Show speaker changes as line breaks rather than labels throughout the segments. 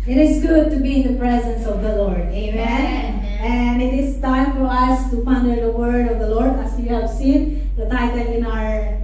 It is good to be in the presence of the Lord. Amen. And it is time for us to ponder the word of the Lord. As you have seen the title in our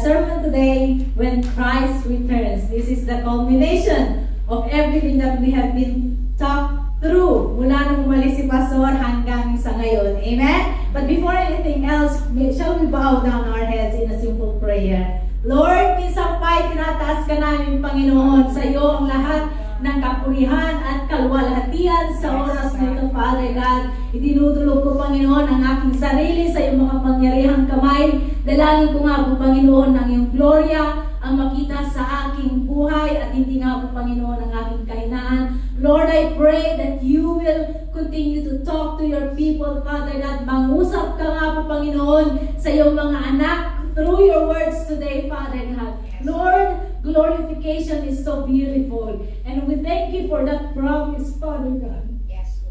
sermon today, When Christ Returns. This is the culmination of everything that we have been talked through mula nung umalis si Pastor hanggang sa ngayon. Amen? But before anything else, shall we bow down our heads in a simple prayer? Lord, minsan pa'y tinataas ka namin, Panginoon, sa iyo ang lahat ng kapurihan at kaluwalhatian sa oras na ito, Father God. Itinutulog ko, Panginoon, ang aking sarili sa iyong makapangyarihang kamay. Dalangin ko nga po, Panginoon, ng iyong gloria ang makita sa aking buhay at hindi nga po, Panginoon, ang aking kahinaan. Lord, I pray that you will continue to talk to your people, Father God. Mangusap ka nga po, Panginoon, sa iyong mga anak through your words today, Father God. Lord, glorification is so beautiful. And we thank you for that promise, Father God.
Yes.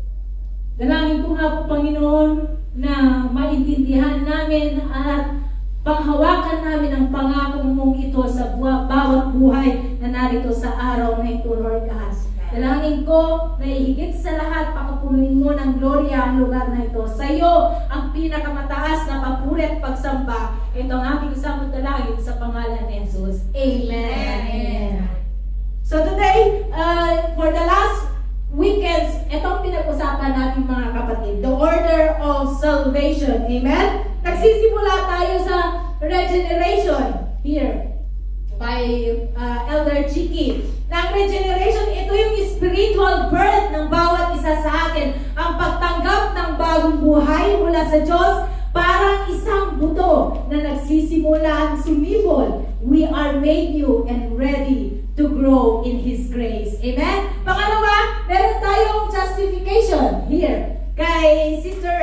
Dalangin ko nga po, Panginoon, na maintindihan namin at panghawakan namin ang pangako mong ito sa bawat buhay na narito sa araw na ito, Lord God. Dalangin ko na ihigit sa lahat, pakapunin mo ng gloria ang lugar na ito. Sa iyo, ang pinakamataas na papuri at pagsamba. Ito ang aking isang dalangin sa pangalan ni Jesus. Amen. Amen. So today, for the last weekends, itong pinag-usapan natin mga kapatid, the order of salvation. Amen? Nagsisimula tayo sa regeneration here by Elder Chiki. Ng regeneration, ito yung spiritual birth ng bawat isa sa atin. Ang pagtanggap ng bagong buhay mula sa Diyos, parang isang buto na nagsisimulang sumibol. We are made new and ready to grow in His grace. Amen? Pangalawa, meron tayong justification here kay Sister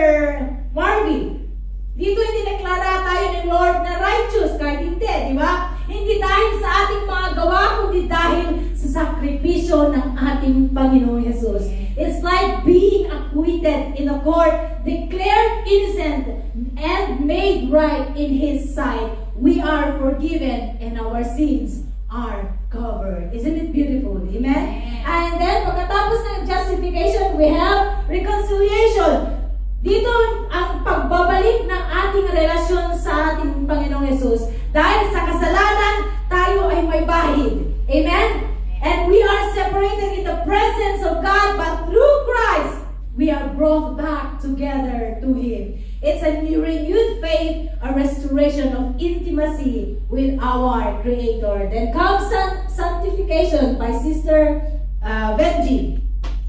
Marvin. Dito hindi deklara tayo ng Lord na righteous, kahit hindi, di ba? Hindi dahil sa ating mga gawa, kundi dahil sa sakripisyo ng ating Panginoong Jesus. It's like being acquitted in a court, declared innocent, and made right in His sight. We are forgiven and our sins are covered. Isn't it beautiful? Amen? And then, pagkatapos ng justification, we have reconciliation. Dito ang pagbabalik ng ating relasyon sa ating Panginoong Jesus. Dahil sa kasalanan, tayo ay may bahid. Amen? And we are separated in the presence of God, but through Christ, we are brought back together to Him. It's a new renewed faith, a restoration of intimacy with our Creator. Then comes sanctification by Sister Benji.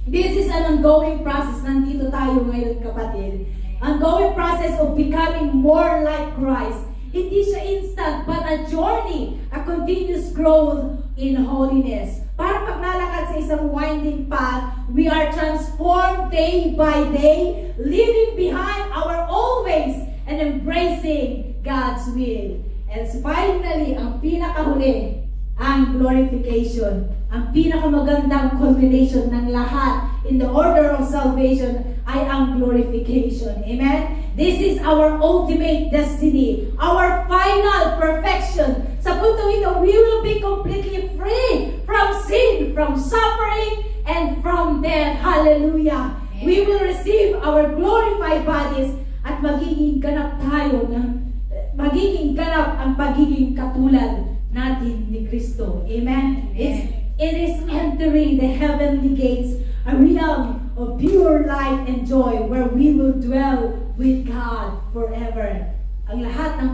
This is an ongoing process. Nandito tayo ngayon, kapatid. Ongoing process of becoming more like Christ. Hindi siya instant, but a journey, a continuous growth in holiness. Para paglalakad sa isang winding path, we are transformed day by day, leaving behind our old ways and embracing God's will. And finally, ang pinakahuli, ang glorification. Ang pinakamagandang culmination ng lahat in the order of salvation ay ang glorification. Amen? This is our ultimate destiny, our final perfection. Sa puntong ito, we will be completely free from sin, from suffering, and from death. Hallelujah! Amen. We will receive our glorified bodies at magiging ganap ang pagiging katulad natin ni Kristo. Amen? It is entering the heavenly gates, a realm of pure light and joy where we will dwell with God forever. Ang lahat ng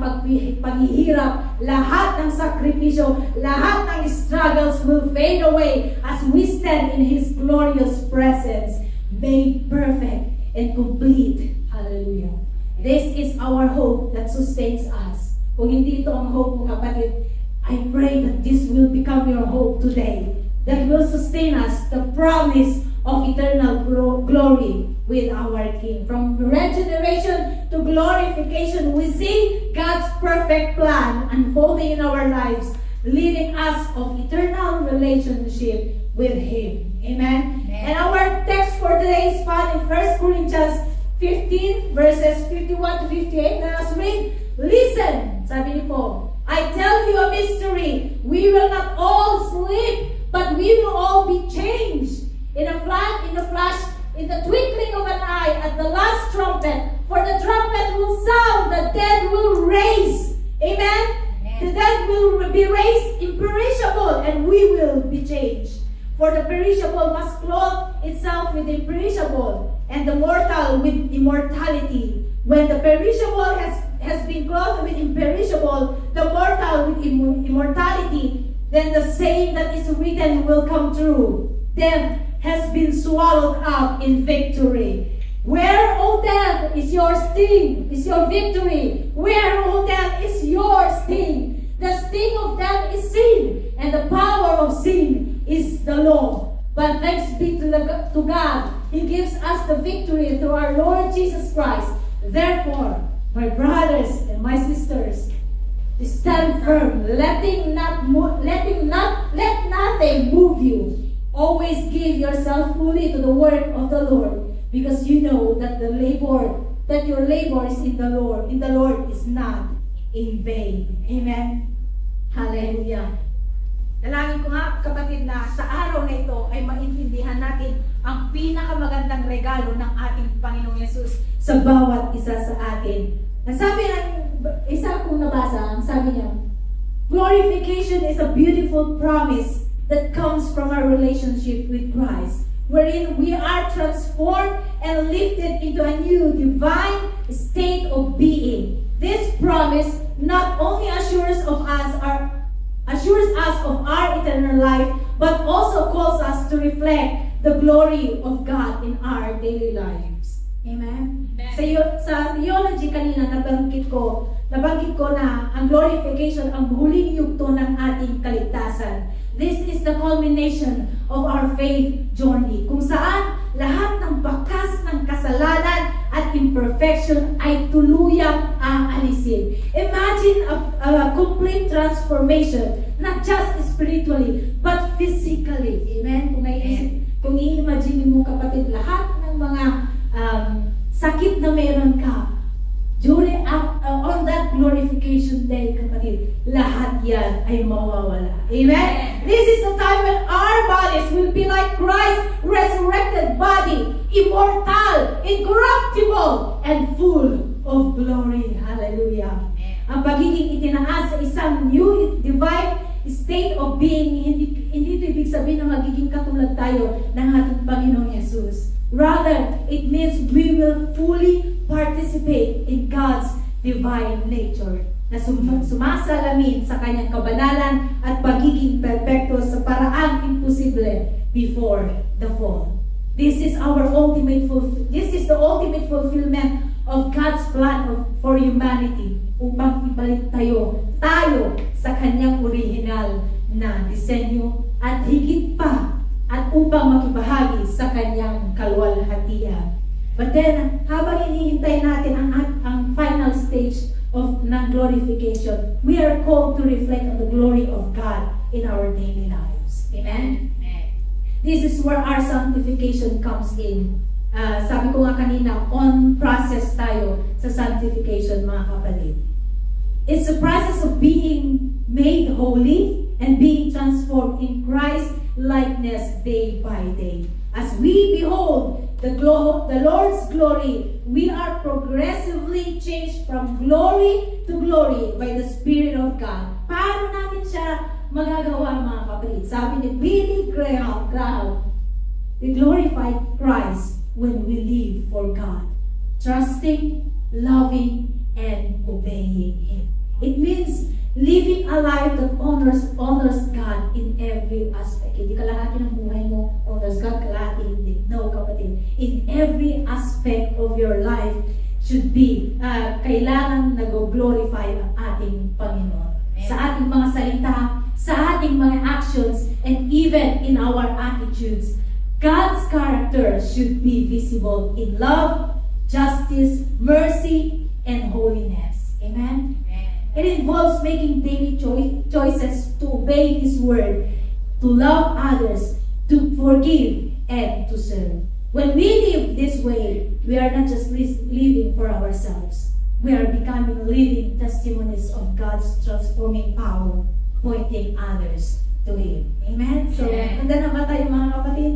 paghihirap, lahat ng sakripisyo, lahat ng struggles will fade away as we stand in His glorious presence, made perfect and complete. Hallelujah. This is our hope that sustains us. Kung hindi ito ang hope mo, kapatid, I pray that this will become your hope today, that will sustain us, the promise of eternal glory with our King. From regeneration to glorification, we see God's perfect plan unfolding in our lives, leading us of eternal relationship with Him. Amen? And our text for today is found in 1 Corinthians 15 verses 51 to 58. Let us read. Listen, sabi niyo po, I tell you a mystery. We will not all sleep, dead will be raised imperishable, and we will be changed. For the perishable must clothe itself with imperishable, and the mortal with immortality. When the perishable has been clothed with imperishable, the mortal with immortality, then the saying that is written will come true. Death has been swallowed up in victory. Where, O death, is your sting? Is your victory? Where, O death, is your sting? The sting of death is sin, and the power of sin is the law. But thanks be to God, He gives us the victory through our Lord Jesus Christ. Therefore, my brothers and my sisters, stand firm, let nothing move you. Always give yourself fully to the work of the Lord, because you know that your labor is in the Lord is not in vain. Amen. Hallelujah. Dalangin ko nga, kapatid, na sa araw na ito ay maintindihan natin ang pinakamagandang regalo ng ating Panginoong Yesus sa bawat isa sa atin. Nasabi ng isa kong nabasa, sabi niya, glorification is a beautiful promise that comes from our relationship with Christ, wherein we are transformed and lifted into a new divine state of being. This promise not only assures us of our eternal life, but also calls us to reflect the glory of God in our daily lives. Amen? Sa theology kanina, nabanggit ko na ang glorification ang huling yugto ng ating kaligtasan. This is the culmination of our faith journey, kung saan lahat ng bakas ng kasalanan at imperfection ay tuluyang aalisin. Imagine a complete transformation, not just spiritually, but physically. Amen? Kung i-imagine mo, kapatid, lahat ng mga sakit na meron ka, on that glorification day, kapatid, lahat yan ay mawawala. Amen? This is the time when our bodies will be like Christ's resurrected body, immortal, incorruptible, and full of glory. Hallelujah. Ang pagiging itinaas sa isang new divine state of being, hindi ito ibig sabihin na magiging katulad tayo ng ating Panginoong Yesus. Rather, it means we will fully participate in God's divine nature, na sumasalamin sa kanyang kabanalan at pagiging perpekto sa paraang imposible before the fall. This is the ultimate fulfillment of God's plan for humanity, upang ibalik tayo sa kanyang original na disenyo at higit pa, at upang makibahagi sa kanyang kaluwalhatian. But then, habang inihintay natin ang final stage ng glorification, we are called to reflect on the glory of God in our daily lives. Amen? This is where our sanctification comes in. Sabi ko nga kanina, on process tayo sa sanctification, mga kapatid. It's a process of being made holy and being transformed in Christ's likeness day by day. As we behold the Lord's glory, we are progressively changed from glory to glory by the Spirit of God. Paano natin siya magagawa, mga kapatid? Sabi ni Billy Graham, we glorify Christ when we live for God, trusting, loving, and obeying Him. It means living a life that honors God in every aspect. Hindi kalahati ng buhay mo honors God, kalahati hindi. No, kapatid. In every aspect of your life should be, kailangan nag-glorify ang ating Panginoon. Amen. Sa ating mga salita, sa ating mga actions, and even in our attitudes. God's character should be visible in love, justice, mercy, and holiness. Amen? It involves making daily choices to obey His word, to love others, to forgive, and to serve. When we live this way, we are not just living for ourselves. We are becoming living testimonies of God's transforming power, pointing others to Him. Amen? So, handa na ba tayo, mga kapatid?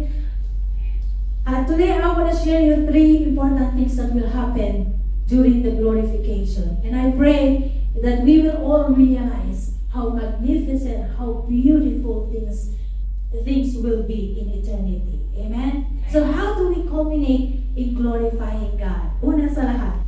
Today, I want to share you 3 important things that will happen during the glorification. And I pray that we will all realize how how magnificent, how beautiful things will be in eternity. Amen? So how do we culminate in glorifying God? Una sa lahat,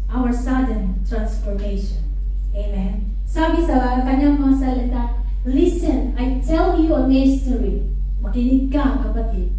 our sudden transformation. Amen? Sabi sa kanyang mga salita, listen, I tell you a mystery. Makinig ka, kapatid.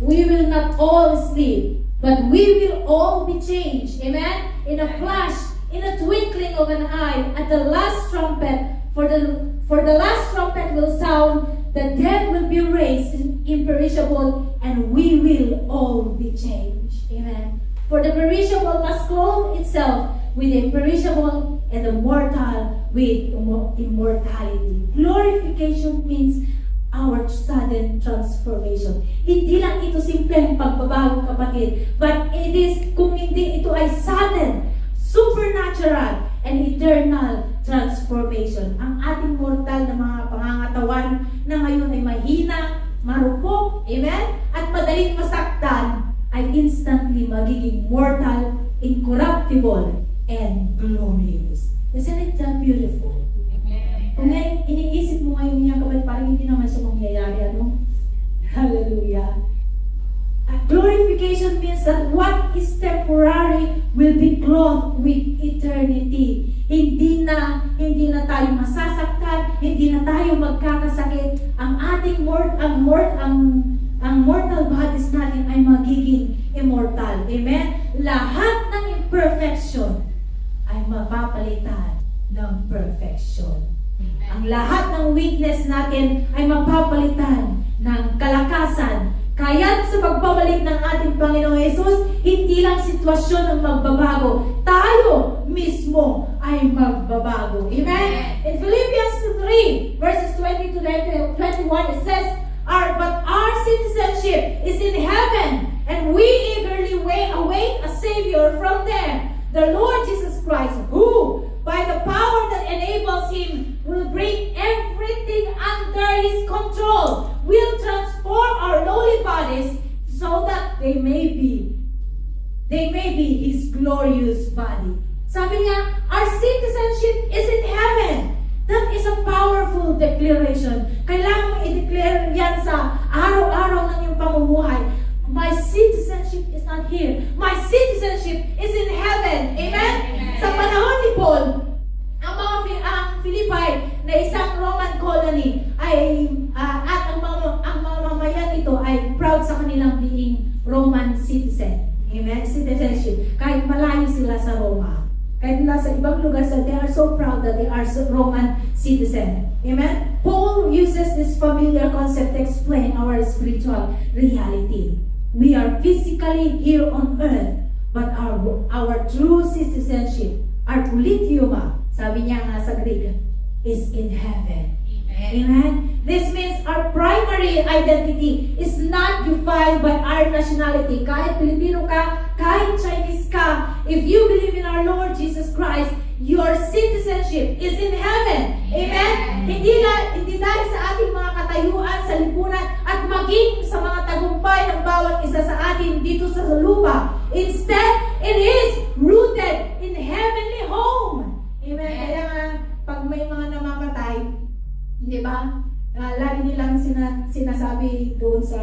We will not all sleep, but we will all be changed. Amen? In a flash, in a twinkling of an eye, at the last trumpet, for the last trumpet will sound, the dead will be raised imperishable, and we will all be changed. Amen. For the perishable must clothe itself with the imperishable, and the mortal with immortality. Glorification means our sudden transformation. Hindi lang ito simpleng pagbabago, kapatid, but it is, kung hindi ito ay sudden, supernatural, and eternal transformation. Ang ating mortal na mga pangangatawan na ngayon ay mahina, marupok, amen, at madaling masaktan, ay instantly magiging mortal, incorruptible, and glorious. Isn't it that beautiful? Kung ngayon, iniisip mo ngayon niya, kapag parang hindi naman siya mangyayari, ano? Hallelujah. Glorification means that what is temporary will be clothed with eternity. Hindi na tayo masasaktan, hindi na tayo magkakasakit. Ang ating mortal bodies natin ay magiging immortal. Amen? Lahat ng imperfection ay mapapalitan ng perfection. Ang lahat ng weakness natin ay mapapalitan ng kalakasan. Kaya sa pagbabalik ng ating Panginoong Jesus, hindi lang sitwasyon ang magbabago, tayo mismo ay magbabago. Amen? In Philippians 3, verses 20 to 21, it says, But our citizenship is in heaven, and we eagerly await a Savior from there, the Lord Jesus Christ, who, by the power that enables Him, will bring everything under His control, will transform our lowly bodies so that they may be His glorious body. Sabi niya, our citizenship is in heaven. That is a powerful declaration. Kailangan mo i-declare yan sa araw-araw ng iyong pamumuhay. My citizenship is not here. My citizenship is in heaven. Amen? Sa panahon ni Paul, ang Philippi na isang Roman colony ay at ang mga mamayan nito ay proud sa kanilang being Roman citizen. Amen? Citizenship. Kahit malayo sila sa Roma. Kahit nasa ibang lugar sila, they are so proud that they are Roman citizen. Amen? Paul uses this familiar concept to explain our spiritual reality. We are physically here on earth, but our true citizenship, our politeuma, sabi niya nga sa Greek, is in heaven. Amen? This means our primary identity is not defined by our nationality. Kahit Pilipino ka, kahit Chinese ka, if you believe in our Lord Jesus Christ, your citizenship is in heaven. Amen? Hindi dahil sa ating mga katayuan sa lipunan at maging sa mga tagumpay ng bawat isa sa atin dito sa lupa. Instead, it is rooted in heavenly home. Amen? Kaya nga, pag may mga namamatay, di ba? Lagi nilang sinasabi doon sa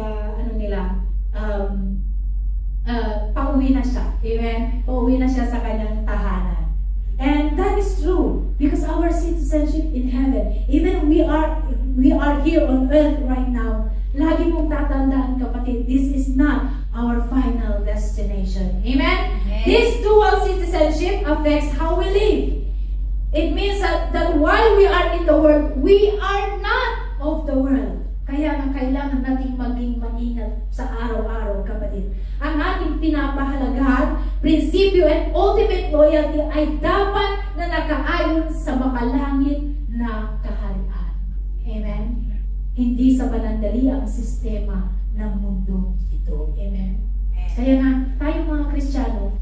pauwi na siya. Amen? Pauwi na siya sa kanyang tahanan. And that is true because our citizenship in heaven, even we are here on earth right now, lagi mong tatandaan, kapatid, this is not our final destination. Amen? This dual citizenship affects how we live. It means that while we are in the world, we are not of the world. Kaya nga kailangan natin maging maingat sa araw-araw, kapatid. Ang ating pinapahalagahan, prinsipyo at ultimate loyalty ay dapat na nakaayon sa makalangit na kaharian. Amen? Hindi sa panandaliang sistema ng mundo ito. Amen? Kaya nga, tayo mga Kristiyano,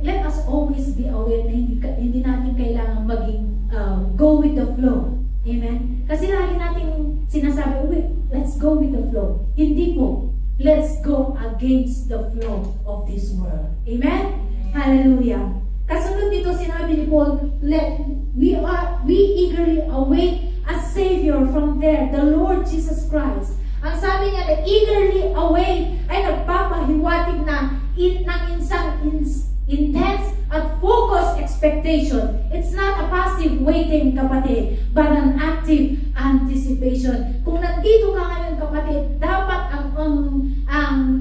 let us always be aware na hindi natin kailangan maging go with the flow. Amen? Kasi lagi natin sinasabi, let's go with the flow. Hindi po. Let's go against the flow of this world. Amen? Hallelujah. Kasunod nito, sinabi ni Paul, we eagerly await a Savior from there, the Lord Jesus Christ. Ang sabi niya na eagerly await ay nagpapahiwatig na ng isang intense at focused expectation. It's not a passive waiting, kapatid, but an active anticipation. Kung nandito ka ngayon, kapatid, dapat ang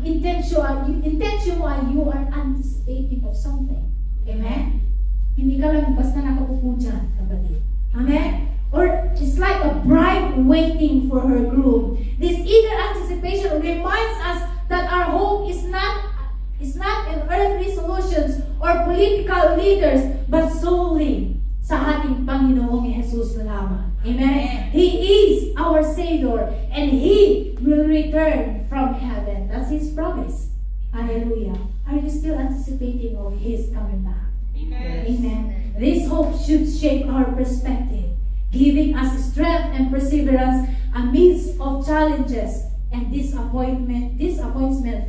intention mo ay you are anticipating of something. Amen? Hindi ka lang basta nakaupo dyan, kapatid. Amen? Or it's like a bride waiting for her groom. This eager anticipation reminds us that our hope is not in earthly solutions or political leaders, but solely sa ating Panginoong Jesus lamang. Amen? He is our Savior, and He will return from heaven. That's His promise. Hallelujah. Are you still anticipating of His coming back?
Amen.
Amen. This hope should shape our perspective, giving us strength and perseverance amidst of challenges and disappointment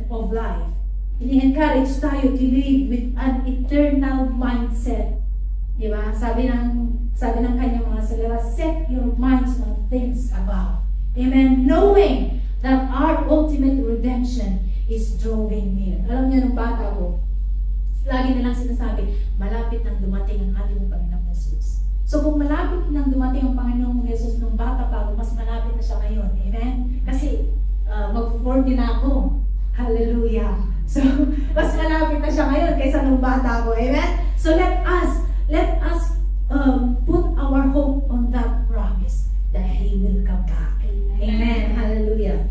of life. Ini-encourage tayo to live with an eternal mindset. Di ba? Sabi ng kanyang mga salita, set your minds on things above. Amen. Knowing that our ultimate redemption is drawing near. Alam niyo, nung bata ko, lagi nilang sinasabi, malapit nang dumating ang ating Panginoong Jesus. So kung malapit nang dumating ang Panginoong Jesus nung bata pa ako, mas malapit na siya ngayon. Amen? Kasi mag-40 na ako. Hallelujah. So, mas malapit na siya ngayon kaysa nung bata ako. Amen? So let us put our hope on that promise that He will come back. Amen. Hallelujah.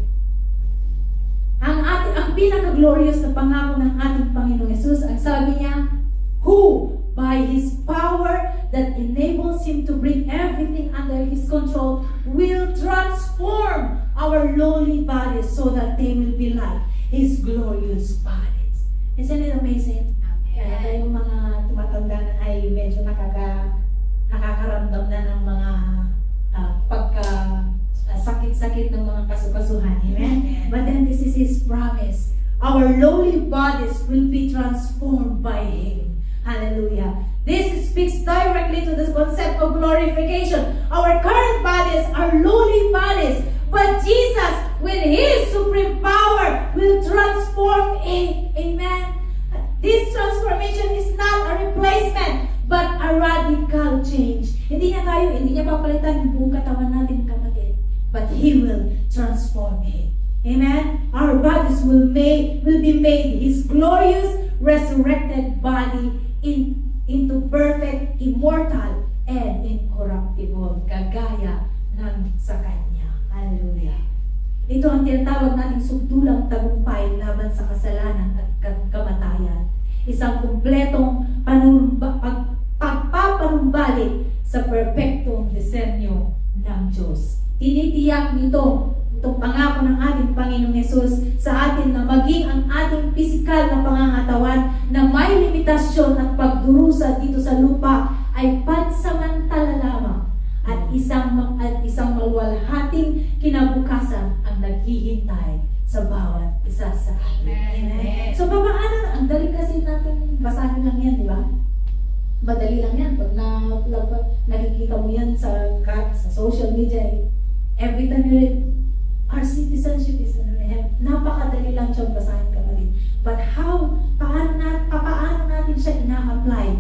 Ang pinaka-glorious na pangako ng ating Panginoong Jesus, ang sabi niya, who by His power that enables Him to bring everything under His control will transform our lowly bodies so that they will be like His glorious bodies. Isn't it amazing? Kaya yung mga tumatanda na ay medyo nakakaramdam na ng mga sakit-sakit ng mga kasukasuhan. Amen? But then this is His promise. Our lowly bodies will be transformed by Him. Hallelujah. This speaks directly to the concept of glorification. Our current bodies are lowly bodies, but Jesus, with His supreme power, will transform it. Amen? This transformation is not a replacement, but a radical change. Hindi niya papalitan yung buong katawan natin, kapatid. But He will transform it. Amen? Our bodies will be made His glorious, resurrected body into perfect, immortal, and incorruptible, kagaya ng sa Kanya. Hallelujah. Ito ang tinatawag nating sugdulang tagumpay laban sa kasalanan at kamatayan. Isang kumpletong pagpapanumbalik sa perpektong disenyo ng Diyos. Tinitiyak nito itong pangako ng ating Panginoong Hesus sa atin na maging ang ating pisikal na pangangatawan na may limitasyon at pagdurusa dito sa lupa ay pansamantala lamang at isang maluwalhating kinabukasan ang naghihintay sa bawat isa sa atin. Amen. So papaano, ang dali kasi natin basahin lang yan, di ba? Madali lang yan. Pag nakikita mo yan sa social media, every time you read, our citizenship is in heaven. Napakadali lang siyang basahin, kapatid. But paano natin siya ina-apply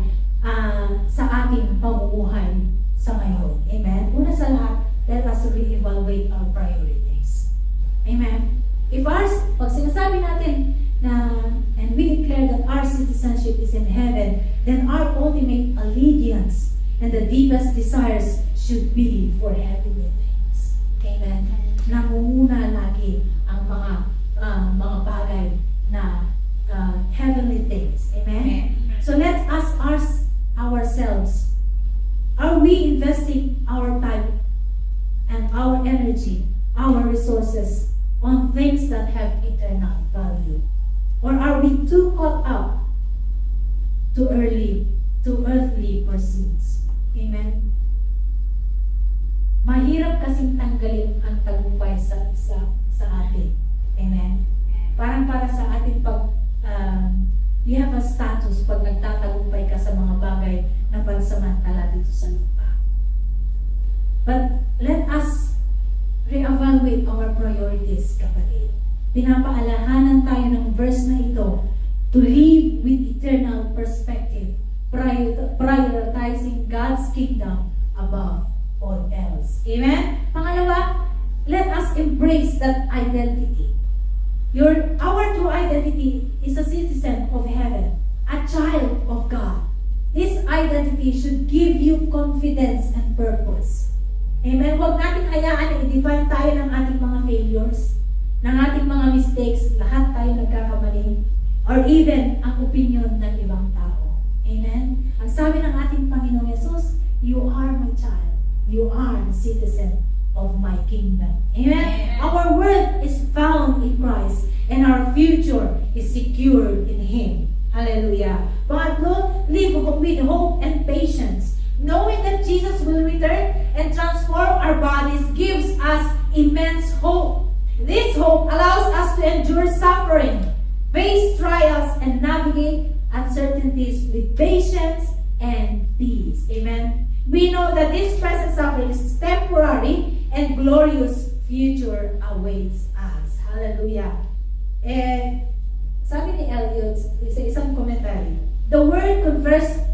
sa ating pamumuhay sa ngayon? Amen? Una sa lahat, let us re-evaluate our priorities. Amen? Pag sinasabi natin na, and we declare that our citizenship is in heaven, then our ultimate allegiance and the deepest desires should be for heavenly things. Amen? Nangunguna lagi ang mga bagay na heavenly things. Amen? So let's ask ourselves, are we investing our time and our energy, our resources on things that have eternal value? Or are we too caught up to earthly pursuits? Amen? Mahirap kasing tanggalin ang tagumpay sa atin. Amen? Parang para sa ating You have a status pag nagtatagumpay ka sa mga bagay na pansamantala dito sa lupa. But let us reevaluate our priorities, kapatid. Pinapaalahanan tayo ng verse na ito to live with eternal perspective, prioritizing God's kingdom above all else. Amen? Pangalawa, let us embrace that identity. Our true identity is a citizen of heaven, a child of God. This identity should give you confidence and purpose. Amen? Huwag natin hayaan na i-define tayo ng ating mga failures, ng ating mga mistakes. Lahat tayo nagkakamali. Or even ang opinion ng ibang tao. Amen? Ang sabi ng ating Panginoong Yesus, you are my child. You are the citizen of my kingdom. Amen? Our worth is found in Christ and our future is secured in Him. Hallelujah. Pangatlo, live with hope and patience. Knowing that Jesus will return and transform our bodies gives us immense hope. This hope allows us to endure suffering, face trials, and navigate uncertainties with patience and peace. Amen? We know that this present suffering is temporary and glorious future awaits us. Hallelujah. And sabi ni Eliot sa isang commentary, the word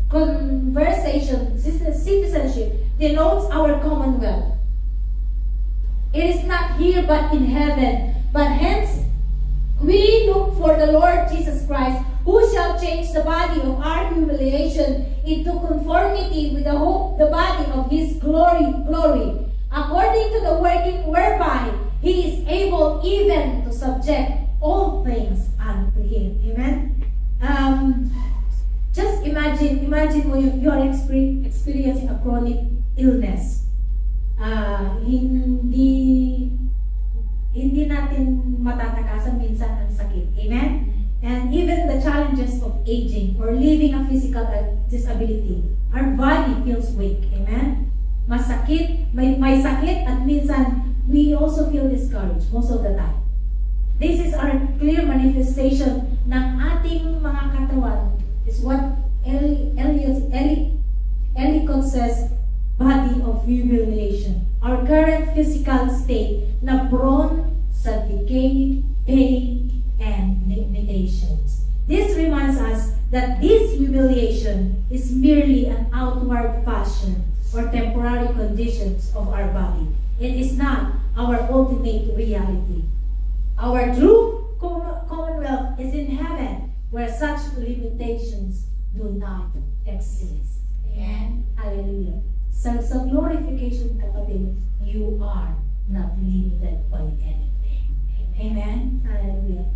conversation, citizenship, denotes our commonwealth. It is not here but in heaven. But hence, we look for the Lord Jesus Christ, who shall change the body of our humiliation into conformity with the hope, the body of His glory, according to the working whereby He is able even to subject all things unto Him. Amen? Just imagine mo you are experiencing a chronic illness. Hindi natin matatakasan minsan ang sakit. Amen? And even the challenges of aging or living a physical disability, our body feels weak. Amen? Masakit, may sakit, at minsan we also feel discouraged most of the time. This is our clear manifestation ng ating mga katawan. Is what Ellicott says, body of humiliation. Our current physical state na prone sa decay, pain, and limitations. This reminds us that this humiliation is merely an outward fashion or temporary conditions of our body. It is not our ultimate reality. Our true commonwealth is in heaven, where such limitations do not exist. Amen? Hallelujah. Sa glorification, kapatid, you are not limited by anything. Amen? Hallelujah.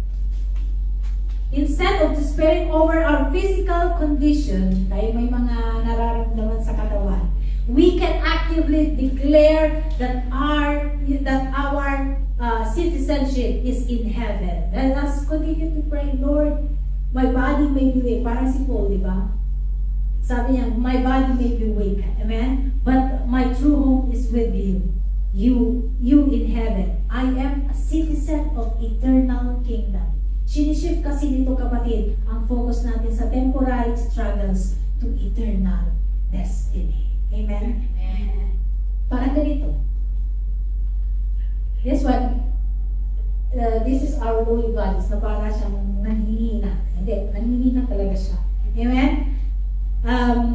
Instead of despairing over our physical condition, tayo may mga nararamdaman sa katawan, we can actively declare that our citizenship is in heaven. Let us continue to pray, Lord, my body may be weak. Parang si Paul, di ba? Sabi niya, my body may be weak. Amen? But my true home is with you. You in heaven. I am a citizen of eternal kingdom. Sinishift kasi nito, kapatid, ang focus natin sa temporary struggles to eternal destiny. Amen? Amen. Parang ganito. This one, this is our lowly bodies na para siyang nanghihina. Hindi, nanghihina talaga siya. Amen?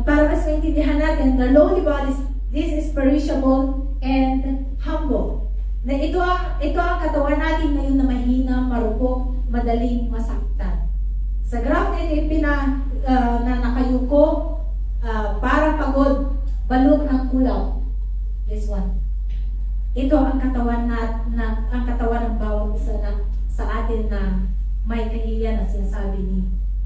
Para mas maintindihan natin, the lowly bodies, this is perishable and humble. Na ito ang katawan natin ngayon na mahina, marupok, madaling masaktan. Sa graph nito, na nakayuko, parang pagod, balok ng kulaw. This one. Ito ang katawan ang katawan ng bawat isa sa atin na may kahihiyan na sinasabi ni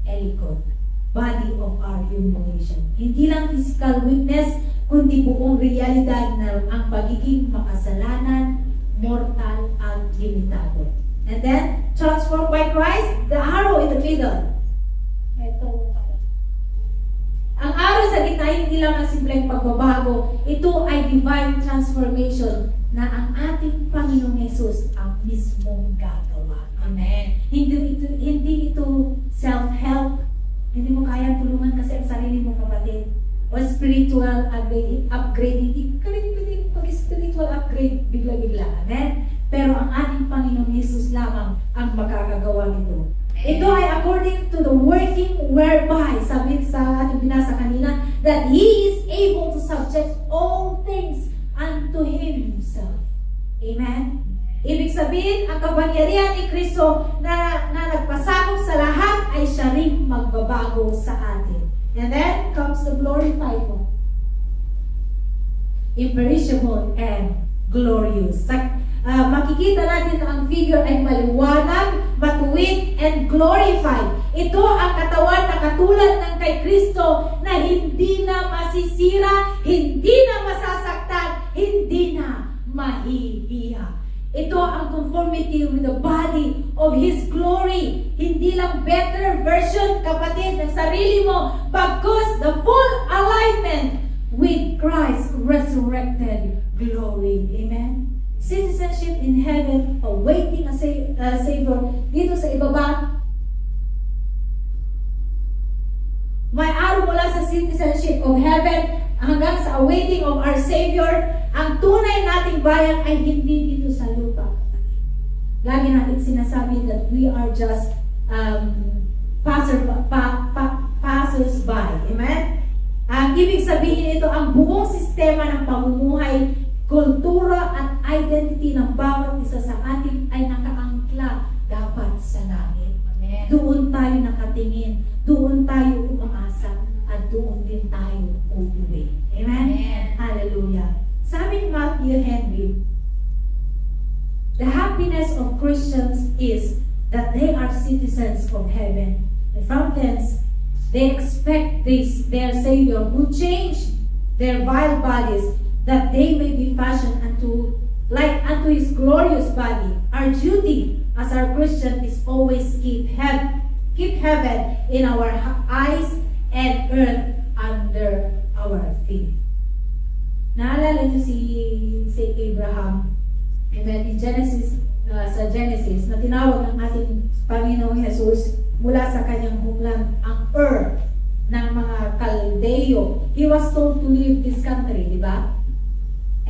Ellicott. Body of our humiliation. Hindi lang physical weakness, kundi buong realidad na ang pagiging makasalanan, mortal at limitado. And then, transformed by Christ, the arrow in the middle. Ito. Ang arrow sa gitna, hindi lang ang simpleng pagbabago. Ito ay divine transformation na ang ating Panginoong Yesus ang mismong gagawa. Amen. Hindi ito self-help Hindi mo kayang tulungan kasi ang sarili mo, kapatid. O spiritual upgrade. Pag-spiritual upgrade, bigla-bigla. Amen? Pero ang ating Panginoon Jesus lamang ang makakagawa nito. Ito ay according to the working whereby, sabi sa ating binasa kanina, that He is able to subject all things unto Himself. Amen? Ibig sabihin, ang kapangyarihan ni Kristo na nagpasakop sa lahat ay siya rin magbabago sa atin. And then comes the glorified one. Imperishable and glorious. Makikita natin na ang figure ay maliwanag, matuwid, and glorified. Ito ang katawan na katulad ng kay Kristo na hindi na masisira, hindi na masasaktan, hindi na mahihiya. Ito ang conformity with the body of His glory. Hindi lang better version, kapatid, ng sarili mo, bagkus the full alignment with Christ's resurrected glory. Amen? Citizenship in heaven, awaiting a Savior. Dito sa ibaba, may araw mula sa citizenship of heaven hanggang sa awaiting of our Savior. Ang tunay nating bayan ay hindi dito sa lupa. Lagi natin sinasabi that we are just passers-by. Amen? Ang ibig sabihin nito, ang buong sistema ng pamumuhay, kultura at identity ng bawat isa sa atin ay nakaangkla dapat sa langit. Amen. Doon tayo nakatingin, doon tayo umaasa, at doon din tayo uuwi. Amen? Amen. Hallelujah. Sabi ni Matthew Henry, the happiness of Christians is that they are citizens of heaven. And from thence, they expect their Savior who changed their vile bodies that they may be fashioned unto His glorious body. Our duty as our Christian is always keep heaven in our eyes and earth under our feet. Naalala niyo si Abraham, amen, in Genesis, sa Genesis, na tinawag ng ating Panginoong Jesus mula sa kanyang homeland, ang ng mga Kaldeo. He was told to leave this country, di ba?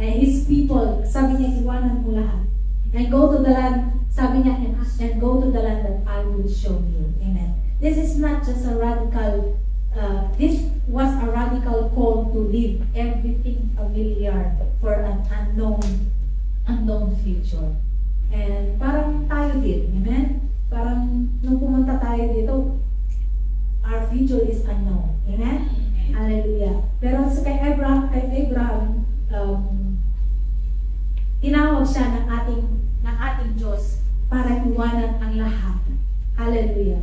And his people, sabi niya, iwanan mo lahat. And go to the land, sabi niya, and go to the land that I will show you. Amen. This is not just a radical this was a radical call to leave everything familiar for an unknown future. And parang tayo din, amen? Parang nung pumunta tayo dito, our future is unknown. Amen? Hallelujah. Pero sa kay Abraham, tinawag siya ng ating Diyos para iwanan ang lahat. Hallelujah.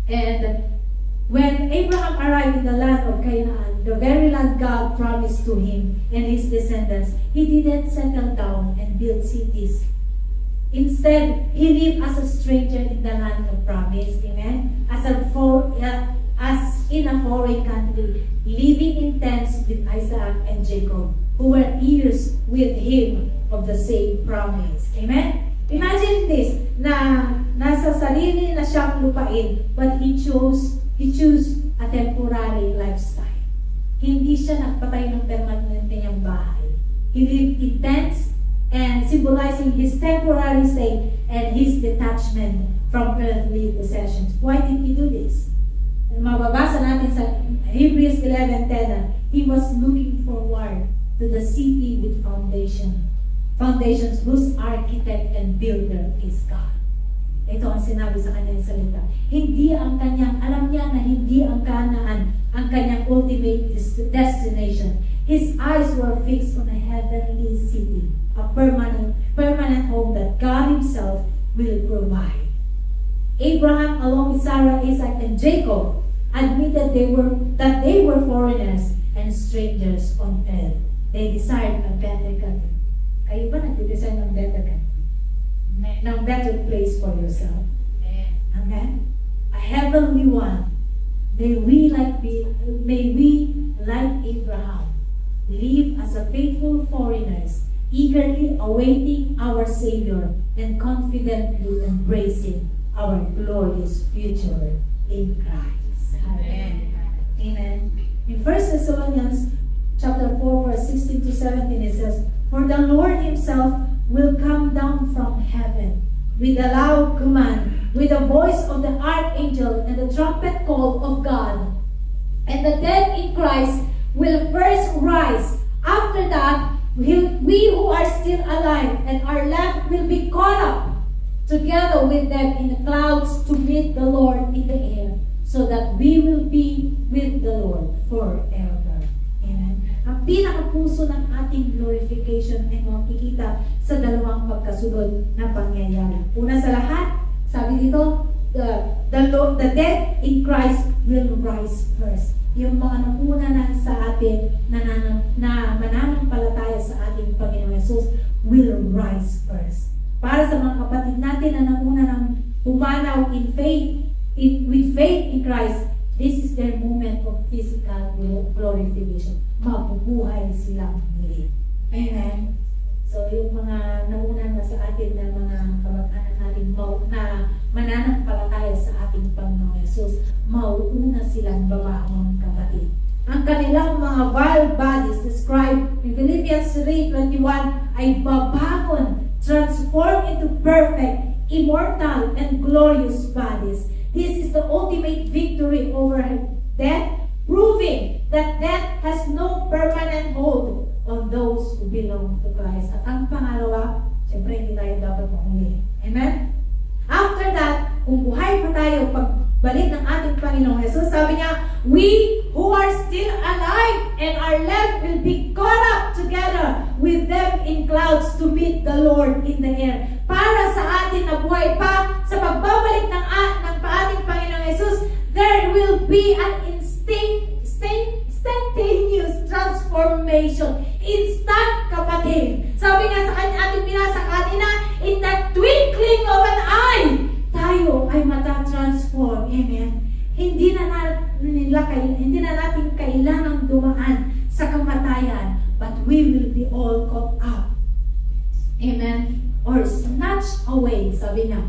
And when Abraham arrived in the land of Canaan, the very land God promised to him and his descendants, he didn't settle down and build cities. Instead, he lived as a stranger in the land of promise. Amen? As in a foreign country, living in tents with Isaac and Jacob, who were heirs with him of the same promise. Amen? Imagine this, na nasa sarili na siyang lupain, but he chose a temporary lifestyle. Hindi siya nagpatay ng permanente niyang bahay. He lived in tents and symbolizing his temporary stay and his detachment from earthly possessions. Why did he do this? Mababasa natin sa Hebrews 11:10, he was looking forward to the city with foundations whose architect and builder is God. Ito ang sinabi sa kanyang salita. Alam niya na hindi ang Canaan ang kanyang ultimate destination. His eyes were fixed on a heavenly city, a permanent home that God Himself will provide. Abraham, along with Sarah, Isaac, and Jacob, admitted that they were foreigners and strangers on earth. They desired a better country. Kayo ba nag-design ng better country? Ng better place for yourself. Amen? A heavenly one. May we, like Abraham, live as a faithful foreigners, eagerly awaiting our Savior and confidently embracing our glorious future in Christ. Amen. In 1 Thessalonians chapter 4, verse 16 to 17, it says, "For the Lord himself will come down from heaven with a loud command, with the voice of the archangel and the trumpet call of God. And the dead in Christ will first rise. After that, we who are still alive and are left will be caught up together with them in the clouds to meet the Lord in the air, so that we will be with the Lord forever." Amen. Ang pinakapuso ng ating glorification ay makikita sa dalawang pagkasunod na pangyayari. Una sa lahat, sabi dito, the dead in Christ will rise first. Yung mga nauna na sa atin na mananampalataya sa ating Panginoon Yesus will rise first. Para sa mga kapatid natin na nauna ng pumanaw in faith, with faith in Christ, this is their moment of physical glorification. Mabubuhay silang muli. Amen. So, yung mga nauna na sa atin na mga kamag-anak natin na mananampalataya sa ating Panginoon Yesus, mauuna silang babaong kapatid. Ang kanilang mga vile bodies described in Philippians 3:21 ay babagon, transformed into perfect, immortal, and glorious bodies. This is the ultimate victory over death, proving that death has no permanent hold on those who belong to Christ. At ang pangalawa, siyempre hindi tayo dapat mahuli. Amen? After that, kung buhay pa tayo pagbalik ng ating Panginoong Jesus, sabi niya, we who are still alive and are left will be caught up together with them in clouds to meet the Lord in the air. Para sa atin na buhay pa, sa pagbabalik ng ating Panginoong Jesus, there will be an instantaneous transformation. Instant, kapatid. Sabi nga sa ating binasa kanina, in the twinkling of an eye, tayo ay matatransform. Amen. Hindi na natin kailangang dumaan sa kamatayan, but we will be all caught up. Amen. Or snatched away, sabi niya.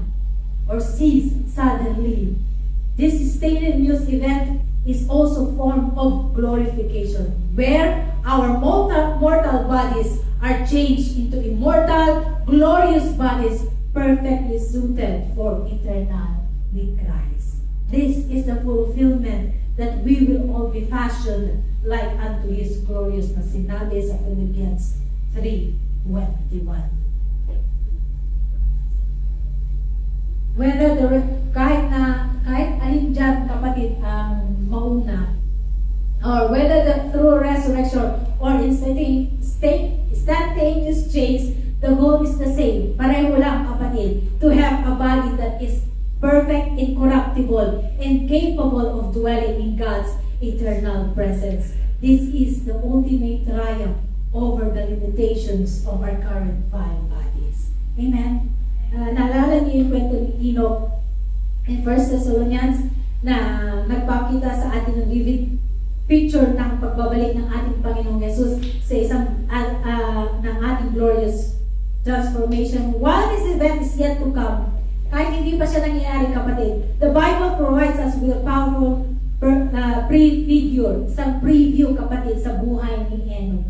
Or seized suddenly. This instantaneous event is also a form of glorification, where our mortal bodies are changed into immortal, glorious bodies perfectly suited for eternal with Christ. This is the fulfillment that we will all be fashioned like unto His glorious na sinabi sa Philippians 3:21. Whether kahit alin dyan kapatid ang mauna, or whether through resurrection or instantaneous change, the goal is the same. Pareho lang kapatid, to have a body that is perfect, incorruptible, and capable of dwelling in God's eternal presence. This is the ultimate triumph over the limitations of our current vile bodies. Amen. Naalala niyo yung kwento ni Enoch in 1 Thessalonians na nagpakita sa atin ng vivid picture ng pagbabalik ng ating Panginoong Yesus sa isang ng ating glorious transformation. While this event is yet to come, kahit hindi pa siya nangyayari kapatid, the Bible provides us with a powerful isang preview kapatid sa buhay ni Enoch.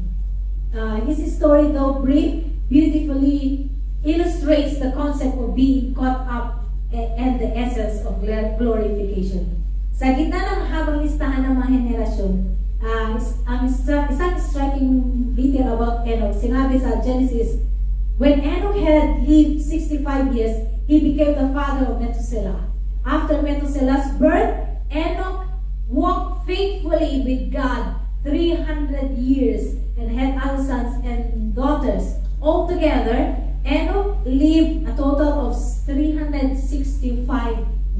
His story, though brief, beautifully illustrates the concept of being caught up and the essence of glorification. Sa gitna ng habang listahan ng mga henerasyon, isang striking detail about Enoch, sinabi sa Genesis, when Enoch had lived 65 years, he became the father of Methuselah. After Methuselah's birth, Enoch walked faithfully with God 300 years and had other sons and daughters. Altogether, Enoch lived a total of 365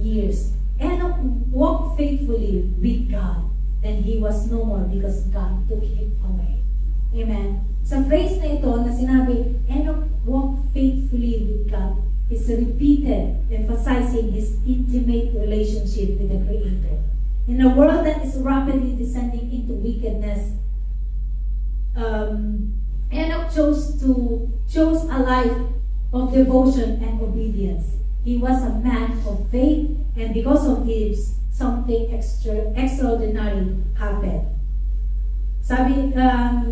years. Enoch walked faithfully with God. Then he was no more because God took him away. Amen. Sa phrase na ito na sinabi, Enoch walked faithfully with God, is repeated, emphasizing his intimate relationship with the Creator. In a world that is rapidly descending into wickedness, Enoch chose a life of devotion and obedience. He was a man of faith, and because of his something extraordinary happened. Sabi,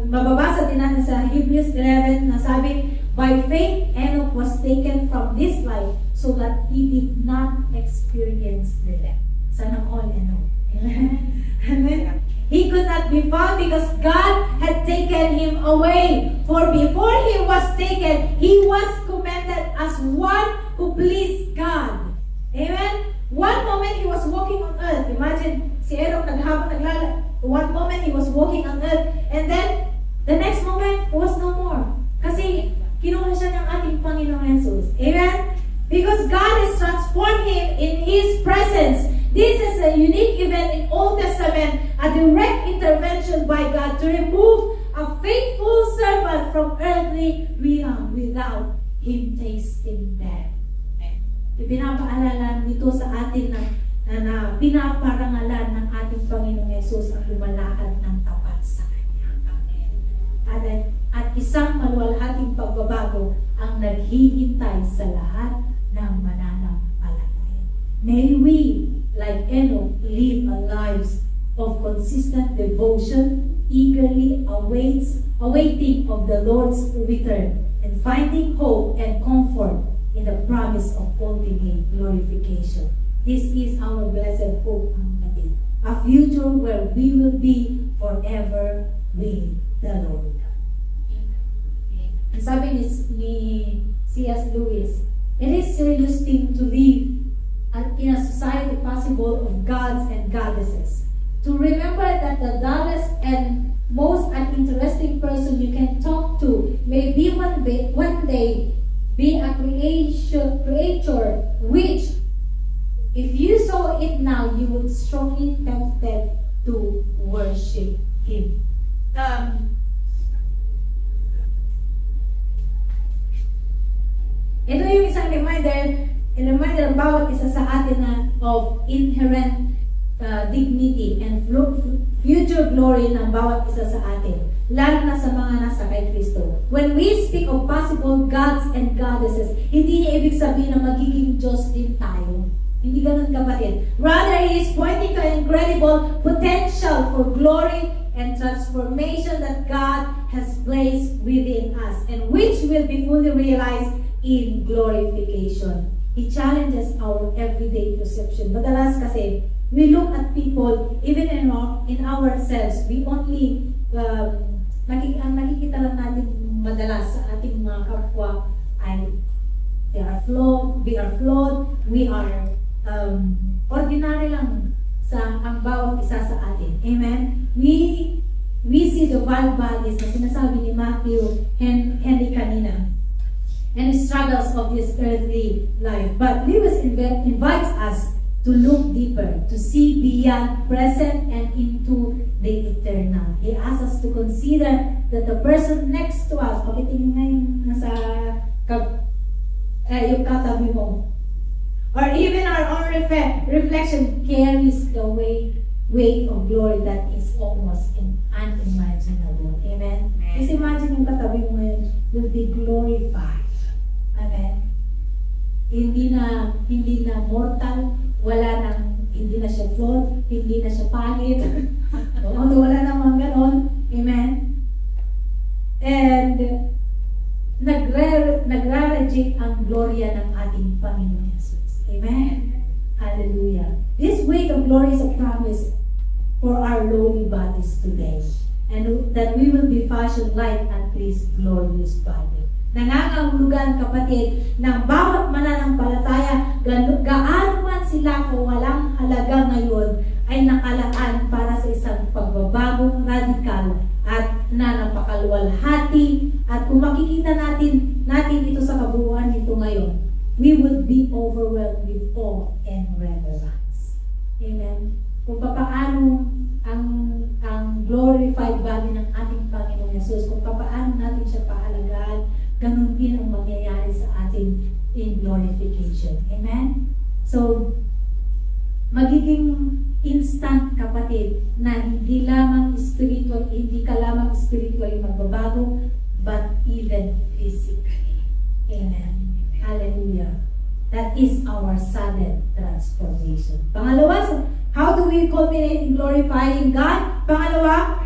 mababasa din natin sa Hebrews 11 na sabi, by faith, Enoch was taken from this life so that he did not experience death. Sana all Enoch. Amen. He could not be found because God had taken him away. For before he was taken, he was commended as one who pleased God. Amen? One moment he was walking on earth. Imagine, si Enoch naghabang naglala. One moment he was walking on earth, and then the next moment was no more. Kasi kinuha siya ng ating Panginoong Jesus. Amen? Because God has transformed him in His presence. This is a unique event in Old Testament, a direct intervention by God to remove a faithful servant from earthly realm without him tasting death. Ipinapaalala nito sa atin na pinaparangalan ng ating Panginoong Yesus ang lumalakad ng tapat sa Kanya. Amen. At isang maluwalhating pagbabago ang naghihintay sa lahat ng mananampalataya. May we, like Enoch, live a lives of consistent devotion, eagerly awaiting of the Lord's return, and finding hope and comfort in the promise of ultimate glorification. This is our blessed hope, a future where we will be forever with the Lord. Ang sabi ni C.S. Lewis, it is serious thing to live in a society possible of gods and goddesses. To remember that the dullest and most uninteresting person you can talk to may be one day be a creature which, if you saw it now, you would strongly tempted to worship Him. Ito yung isang reminder ng bawat isa sa atin na of inherent dignity and future glory ng bawat isa sa atin, lalo na sa mga nasa kay Kristo. When we speak of possible gods and goddesses, hindi niya ibig sabihin na magiging Diyos din tayo. Hindi ganun, kapatid. Rather, He is pointing to an incredible potential for glory and transformation that God has placed within us and which will be fully realized in glorification. He challenges our everyday perception. Madalas kasi, we look at people, even in ourselves, we only, ang nakikita lang natin madalas sa ating mga kapwa ay, we are flawed, we are ordinary lang sa ang bawat isa sa atin. Amen? We see the wild bodies na sinasabi ni Matthew Henry kanina, and the struggles of this earthly life. But Lewis invites us to look deeper, to see beyond present and into the eternal. He asks us to consider that the person next to us, pakitingin na yung nasa yung katabi mo, or even our own reflection carries the weight of glory that is almost unimaginable. Amen? Just imagine yung katabi mo ngayon will be glorified. Amen. Hindi na mortal, hindi na siya flawed, hindi na siya pangit. Wala namang ganon. Amen. And nagraradiate ang gloria ng ating Panginoon Jesus. Amen. Hallelujah. This weight of glory is a promise for our lowly bodies today, and that we will be fashioned like unto His glorious body. Nangangahulugan, kapatid, ng bawat mananampalataya, gaano man sila kung walang halaga ngayon, ay nakalaan para sa isang pagbabagong radikal at na napakaluwalhati. At kung makikita natin ito sa kabuuan nito ngayon, we would be overwhelmed with awe and reverence. Amen? Kung paano ang glorified body ng ating Panginoong Yesus, kung paano natin siya paalagaan, ganun din ang mangyayari sa atin in glorification. Amen? So, magiging instant, kapatid, na hindi ka lamang spiritually magbabago, but even physically. Amen? Hallelujah. That is our sudden transformation. Pangalawa, how do we culminate in glorifying God? Pangalawa,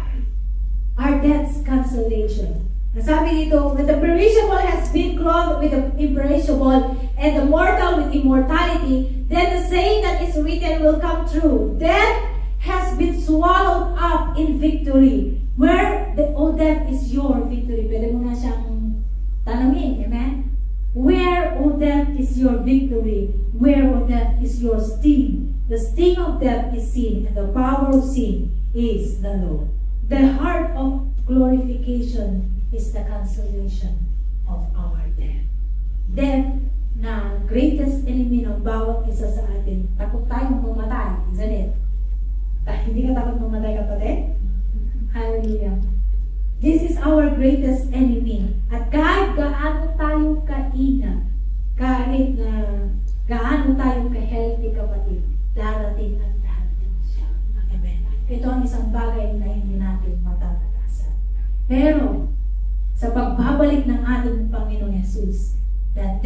our death's cancellation. Sabi dito, when the perishable has been clothed with the imperishable and the mortal with immortality, then the saying that is written will come true. Death has been swallowed up in victory. Where death is your victory? Pwede mo na siyang tanongin, amen? Where, O death, is your victory? Where, O death, is your sting? The sting of death is sin, and the power of sin is the law. The heart of glorification is the cancellation of our death. Death na greatest enemy ng bawat isa sa atin. Takot tayong mamatay, isn't it? Hindi ka takot mamatay, kapatid? Hallelujah. This is our greatest enemy. At kahit gaano tayong kaingat, kahit na gaano tayong ka-healthy, kapatid, darating at darating siya. Amen. Ito ang isang bagay na hindi natin matatagasan. Pero, sa pagbabalik ng ating Panginoon Jesus, ang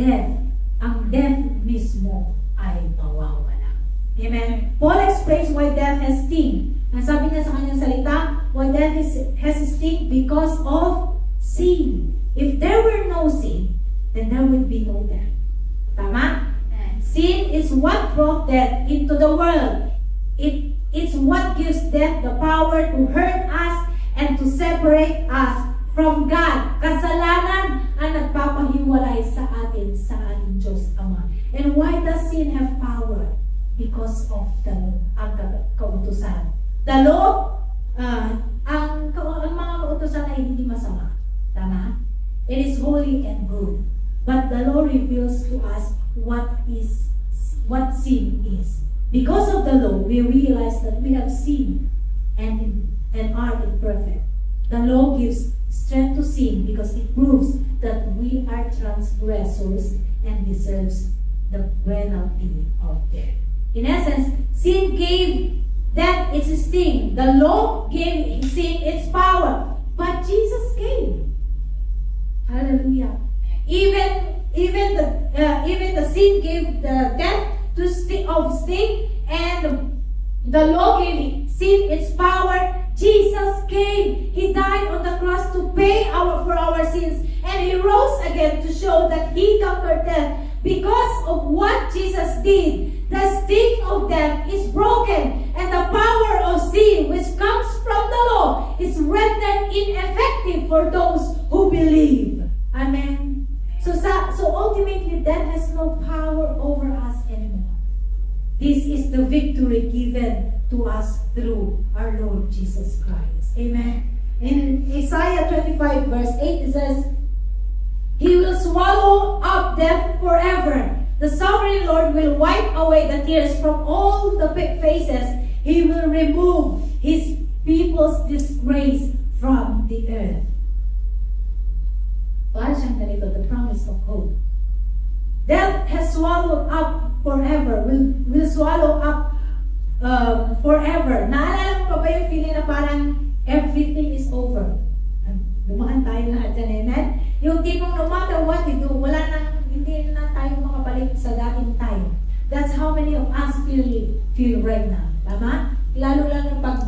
death mismo ay mawawala. Amen. Paul explains why death has sting. Ang sabi niya sa kanyang salita, why death has sting because of sin. If there were no sin, then there would be no death. Tama? Sin is what brought death into the world. It's what gives death the power to hurt us and to separate us from God. Kasalanan ang nagpapahiwalay sa atin sa ating Diyos Ama. And why does sin have power? Because of the law, ang kautusan. The law, ang mga kautusan ay hindi masama. Tama? It is holy and good. But the law reveals to us what sin is. Because of the law, we realize that we have sinned and are imperfect. The law gives strength to sin because it proves that we are transgressors and deserves the penalty of death. In essence, sin gave death its sting. The law gave sin its power. But Jesus came. Hallelujah. Even the sin gave the death to sting, and the law gave sin its power. Jesus came. He died on the cross to pay for our sins, and He rose again to show that He conquered death. Because of what Jesus did, the sting of death is broken, and the power of sin, which comes from the law, is rendered ineffective for those who believe. Amen. So ultimately, death has no power over us anymore. This is the victory given to us through our Lord Jesus Christ. Amen. In Isaiah 25 verse 8, it says, He will swallow up death forever. The sovereign Lord will wipe away the tears from all the faces. He will remove His people's disgrace from the earth. Para siyang ganito, the promise of hope. Death has swallowed up forever. Will swallow up forever. Naalala mo pa ba yung feeling na parang everything is over? Dumaan tayo lahat dyan, amen? Yung tipong no matter what you do, hindi na tayo makabalik sa dating tayo. That's how many of us feel right now. Tama? Lalo pag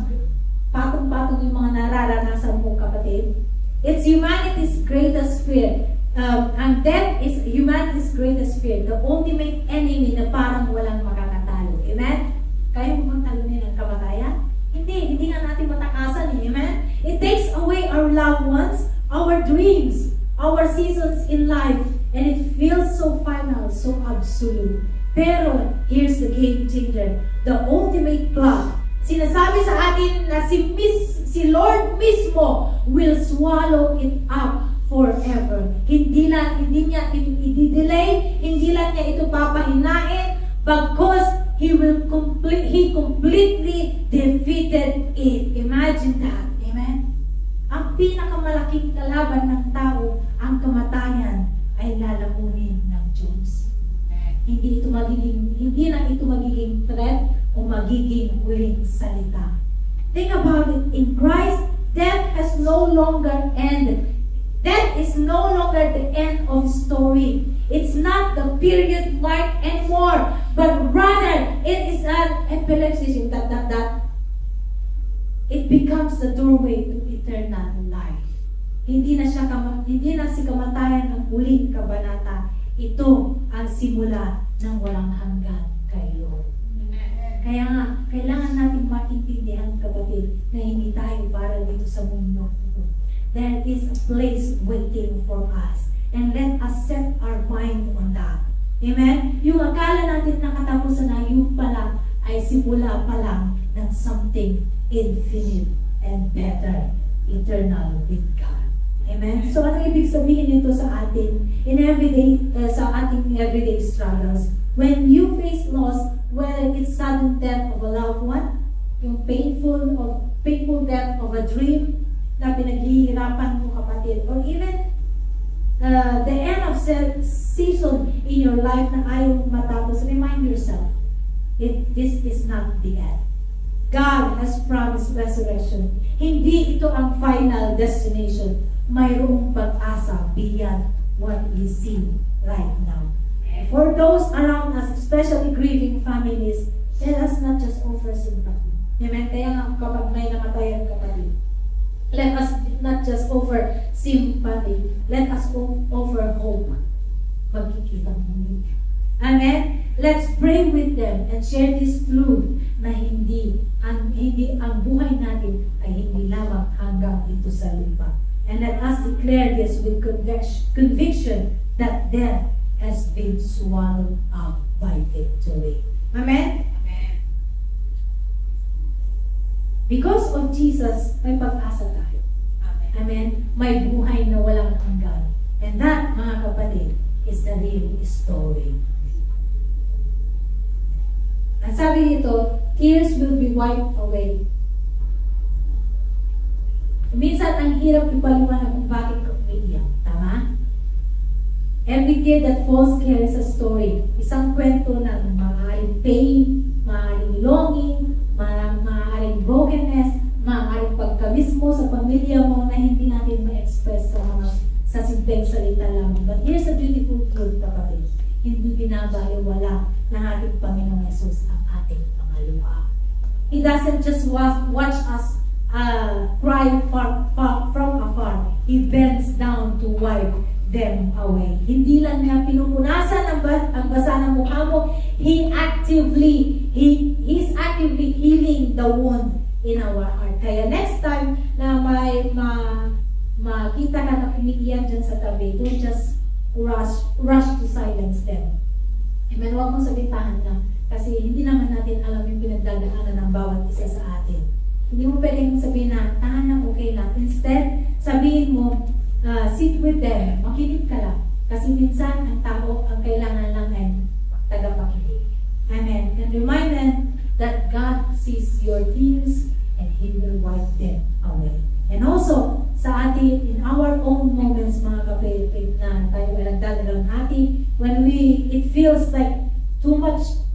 patong-patong yung mga nararanasan mo, kapatid. It's humanity's greatest fear. And death is humanity's greatest fear. The ultimate enemy na parang walang makakatalo. Amen? Kaya mo bang talunin ang kamatayan? Hindi nga natin matakasan. Amen? It takes away our loved ones, our dreams, our seasons in life, and it feels so final, so absolute. Pero, here's the game changer. The ultimate plot. Sinasabi sa atin na si Lord mismo will swallow it up forever. Hindi niya ito i-delay, hindi lang niya ito papahinain, because He completely defeated it. Imagine that. Amen? Ang pinakamalaking kalaban ng tao, ang kamatayan, ay lalamunin ng Diyos. Hindi na ito magiging threat o magiging huling salita. Think about it. In Christ, death has no longer ended. Death is no longer the end of the story. It's not the period mark anymore, but rather it is an epilepsy, it becomes the doorway to eternal life. Hindi na si kamatayan ang huling kabanata. Ito ang simula ng walang hanggan kay Lord. Kaya nga, kailangan natin maintindihan, kapatid, na hindi tayo para dito sa mundo. There is a place waiting for us. And let us set our mind on that. Amen? Yung akala natin nakatapusan na, yung pala ay simula pa lang ng something infinite and better, eternal with God. Amen? So, ano ibig sabihin nito sa atin in everyday, sa ating everyday struggles? When you face loss, whether it's sudden death of a loved one, yung painful death of a dream na pinaghihirapan mo, kapatid, or even the end of season in your life na ayaw matapos, remind yourself, this is not the end. God has promised resurrection. Hindi ito ang final destination. Mayroong pag-asa beyond what we see right now. For those around us, especially grieving families, let us not just offer sympathy. Amen? Kaya nga kapag may namatay ang kapatid, let us not just offer sympathy. Let us offer hope. Magkikita muli. Amen? Let's pray with them and share this truth na hindi ang buhay natin ay hindi lamang hanggang dito sa lupa. And let us declare this with conviction that death has been swallowed up by victory. Amen? Because of Jesus, may pag-asa tayo. Amen. Amen. May buhay na walang hanggan. And that, mga kapatid, is the real story. Ang sabi nito, tears will be wiped away. Minsan, ang hirap ipaliwanag kung bakit ka umiiyak. Tama? Every tear that falls carries a story. Isang kwento ng maaaring pain, maaaring longing, maaaring brokenness, maaaring pagkamis mo sa pamilya mo na hindi natin ma-express sa simpleng salita lang. But here's a beautiful truth, kapatid. Hindi binabaliwala ng ating Panginoong Yesus ang ating pangaluha. He doesn't just watch us cry from afar. He bends down to wipe them away. Hindi lang niya pinupunasan ang basa ng mukha mo. He's actively healing the wound in our heart. Kaya next time na may makita ka na umiiyak dyan sa tabi, don't just rush to silence them. Amen. Huwag mong sabitahan lang. Kasi hindi naman natin alam yung pinagdadaanan ng bawat isa sa atin. Hindi mo pwedeng sabihin na, tahan lang, okay lang. Instead, sabihin mo, sit with them, makinig ka lang. Kasi minsan, ang tao, ang kailangan lang ay tagapakinig. Amen. And remind them that God sees your tears and He will wipe them away. And also, sa atin, in our own moments, mga kapatid, na tayo ay nagdadalang atin, when it feels like too much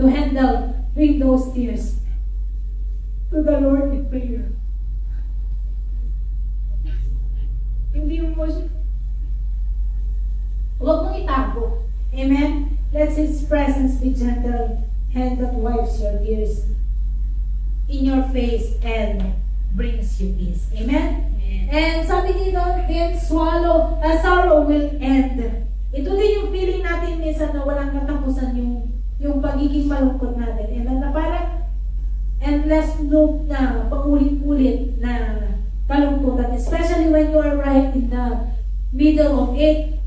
to handle, bring those tears to the Lord in prayer. Hindi mo siya. Huwag mong itago. Amen? Let His presence be gentle, hand that wipes your tears in your face and brings you peace. Amen? And sabi dito, then sorrow will end. Ito din yung feeling natin minsan na walang katapusan yung pagiging malungkot natin. And na parang endless loop na paulit-ulit na kalungkutan. Especially when you are right in the middle of it.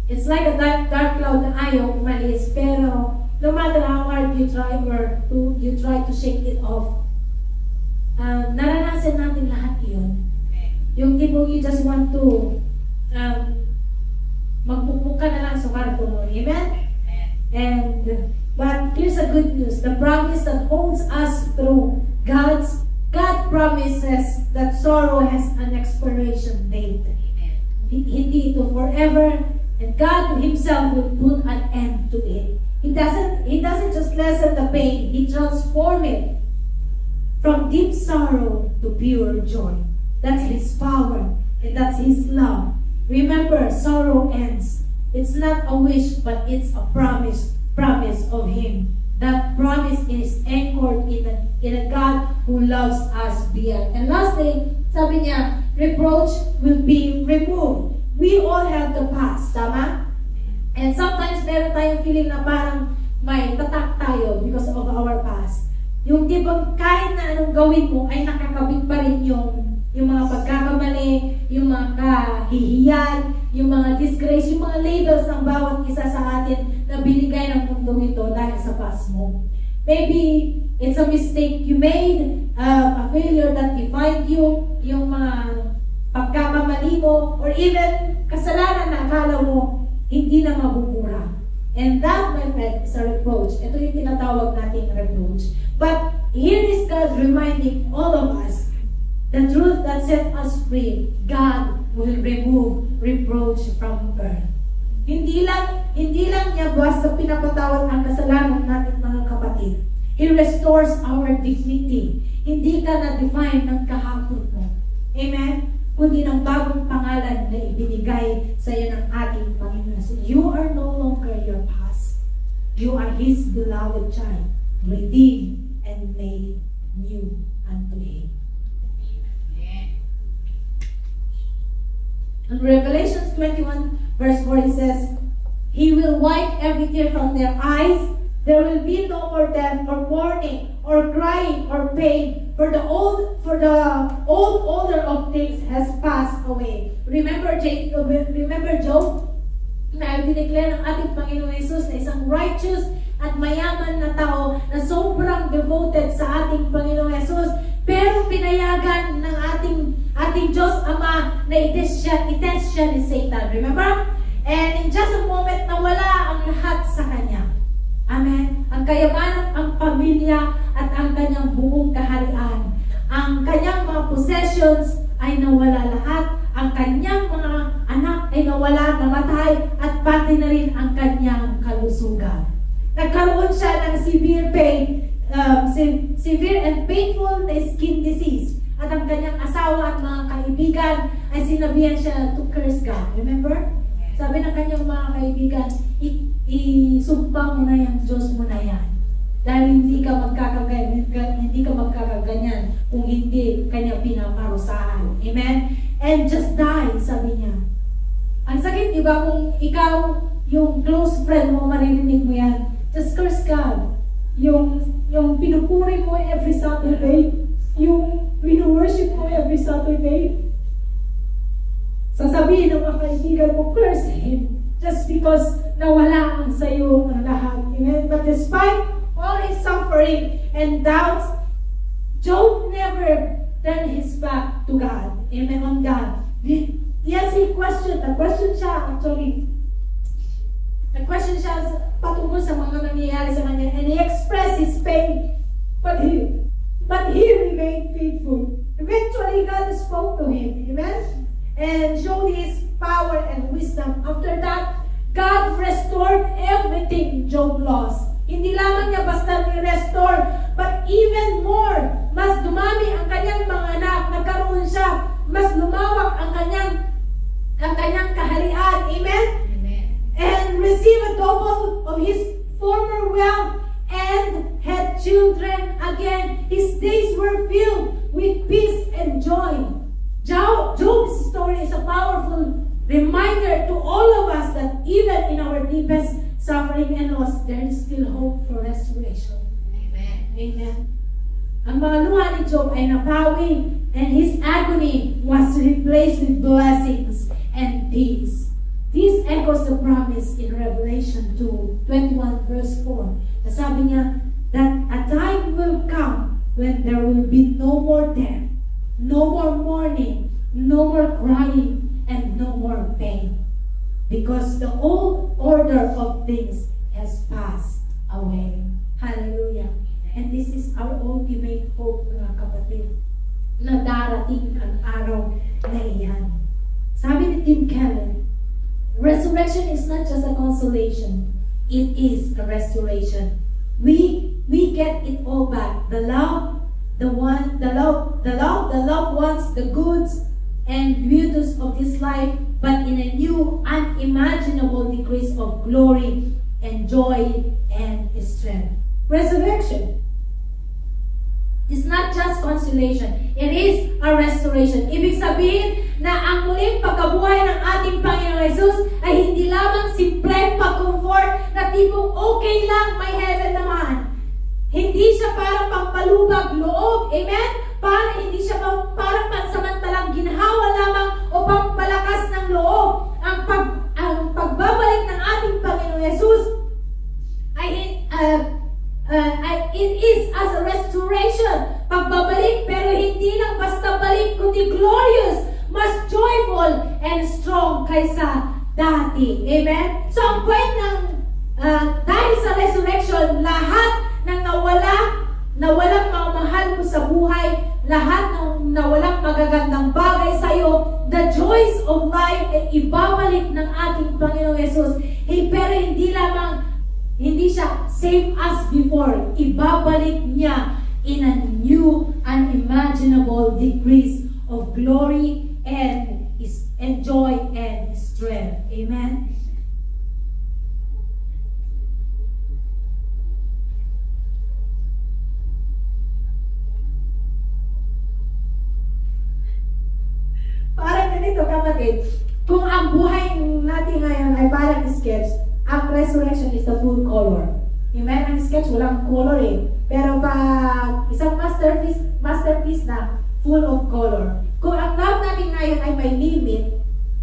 It's like a dark cloud na ayaw umalis. Pero no matter how hard you try to shake it off, naranasan natin lahat yun. Yung tipong you just want to magpupuk ka na lang sa kwarto mo. Amen? But here's the good news. The promise that holds us through God promises that sorrow has an expiration date. Hindi ito forever, and God Himself will put an end to it. He doesn't just lessen the pain, He transforms it from deep sorrow to pure joy. That's His power. And that's His love. Remember, sorrow ends. It's not a wish, but it's a promise of Him. That promise is anchored in a God who loves us beyond. And lastly, sabi niya, reproach will be removed. We all have the past, tama? And sometimes meron tayong feeling na parang may tatak tayo because of our past. Yung tipong kahit na anong gawin mo ay nakakabit pa rin yung mga pagkakamali, yung mga kahihiyan, yung mga disgrace, yung mga labels ng bawat isa sa atin na binigay ng mundong ito dahil sa past mo. Maybe it's a mistake you made, a failure that defined you, yung mga pagkakamali mo, or even kasalanan na akala mo hindi na mabubura. And that, my friend, is a reproach. Ito yung tinatawag nating reproach. But here is God reminding all of us the truth that set us free. God will remove reproach from earth. Hindi lang niya basta pinapatawad ang kasalanan natin, mga kapatid. He restores our dignity. Hindi ka na-define ng kahapon mo. Amen? Kundi ng bagong pangalan na ibinigay sa iyo ng ating Panginoon. So you are no longer your past. You are His beloved child, redeemed and made new unto Him. In Revelation 21 verse 4 it says, He will wipe every tear from their eyes. There will be no more death or mourning or crying or pain, for the old order of things has passed away. Remember Job? Na dineclare ng ating Panginoon Jesus na isang righteous at mayaman na tao na sobrang devoted sa ating Panginoon Jesus, pero pinayagan ng ating Diyos Ama na itest siya ni Satan. Remember? And in just a moment, nawala ang lahat sa kanya. Amen? Ang kayamanan, ang pamilya, at ang kanyang buong kaharian. Ang kanyang mga possessions ay nawala lahat. Ang kanyang mga anak ay nawala, namatay, at pati na rin ang kanyang kalusugan. Nagkaroon siya ng severe and painful skin disease. At ang kanyang asawa at mga kaibigan ay sinabihan siya to curse God. Remember? Sabi ng kanyang mga kaibigan, isumpa mo na yung Diyos mo na yan. Dahil hindi ka magkakaganyan kung hindi kanya pinaparusahan. Amen? And just die, sabi niya. Ang sakit, di ba, kung ikaw, yung close friend mo, maririnig mo yan, just curse God. Yung pinupuri mo every Saturday, yung wino-worship mo every Saturday, sasabihin ng mga kaibigan mo, curse Him, just because nawala ang sayo ang lahat. Amen? But despite all his suffering and doubts, Job never turned his back to God. Amen? On God. Yes, he questioned. Nag-question siya patungkol sa mga nangyayari sa kanya. And he expressed his pain. But he remained faithful. Eventually, God spoke to him. Amen? And showed His power and wisdom. After that, God restored everything Job lost. Hindi lamang niya basta ni-restore, but even more, mas dumami ang kanyang mga anak, nagkaroon siya, mas lumawak ang kanyang kaharian. Amen? Amen. And receive a double of his former wealth and had children again. His days were filled with peace and joy. Job's story is a powerful reminder to all of us that even in our deepest suffering and loss, there is still hope for restoration. Amen. Amen. Ang mga luha ni Job ay napawi, and his agony was replaced with blessings and peace. This echoes the promise in Revelation 2:21 verse 4. Nasabi niya that a time will come when there will be no more death, no more mourning, no more crying, and no more pain. Because the old order of things has passed away. Hallelujah. And this is our ultimate hope, mga kapatid, na darating ang araw na iyan. Sabi ni Tim Keller, resurrection is not just a consolation, it is a restoration. We get it all back. The loved ones, the goods, and beauties of this life, but in a new, unimaginable degrees of glory and joy and strength. Resurrection is not just consolation. It is a restoration. Ibig sabihin na ang muling pagkabuhay ng ating Panginoong Jesus ay hindi lamang simpleng pag-comfort na tipong okay lang, may heaven naman. Hindi siya parang pampalubag loob. Amen? Hindi siya parang pansamantalang ginhawa lamang o pampalakas ng loob. Ang pagbabalik ng ating Panginoong Jesus it is as a restoration. Pagbabalik, pero hindi lang basta balik, kundi glorious, mas joyful, and strong kaysa dati. Amen? So, ang point ng dahil sa resurrection, lahat ng nawalang mga mahal mo sa buhay, lahat ng nawalang magagandang bagay sa iyo, the joys of life ay ibabalik ng ating Panginoong Jesus. Pero hindi siya same as before. Ibabalik niya in a new, unimaginable degrees of glory and joy and strength. Amen? Parang ganito, kapatid. Kung ang buhay natin ngayon ay parang sketch, ang resurrection is the full color. Amen? Ang sketch, walang color eh. Pero pag isang masterpiece na full of color. Kung ang love natin ngayon ay may limit,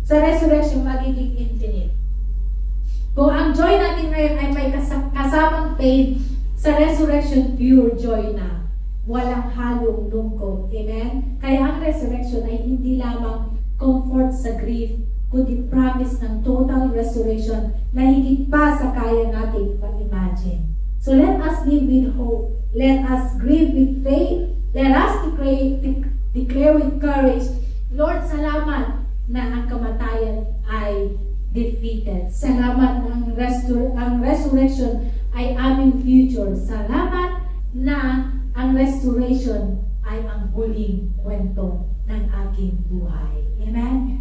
sa resurrection magiging infinite. Kung ang joy natin ngayon ay may kasamang pain, sa resurrection pure joy na. Walang halong lungkot. Amen? Kaya ang resurrection ay hindi lamang comfort sa grief, kundi promise ng total restoration na higit pa sa kaya nating pag-imagine. So let us live with hope. Let us grieve with faith. Let us declare with courage, Lord, salamat na ang kamatayan ay defeated. Salamat na ang resurrection ay aming future. Salamat na ang restoration ay ang huling kwento ng aking buhay. Amen?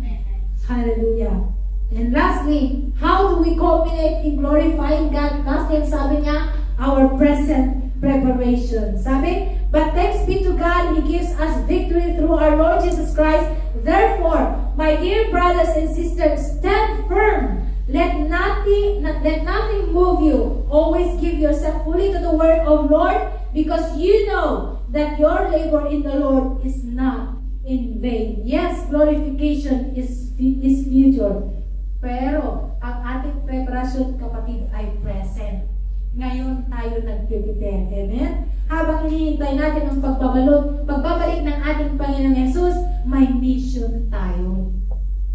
Hallelujah. And lastly, how do we culminate in glorifying God? Lastly, sabi niya, our present preparation. Sabi, but thanks be to God, He gives us victory through our Lord Jesus Christ. Therefore, my dear brothers and sisters, stand firm. Let nothing move you. Always give yourself fully to the word of Lord, because you know that your labor in the Lord is not in vain. Yes, glorification is future. Pero ang ating preparasyon, kapatid, ay present. Ngayon tayo nag-prepare. Amen? Habang hinihintay natin ang pagbabalik ng ating Panginoong Jesus, may mission tayo.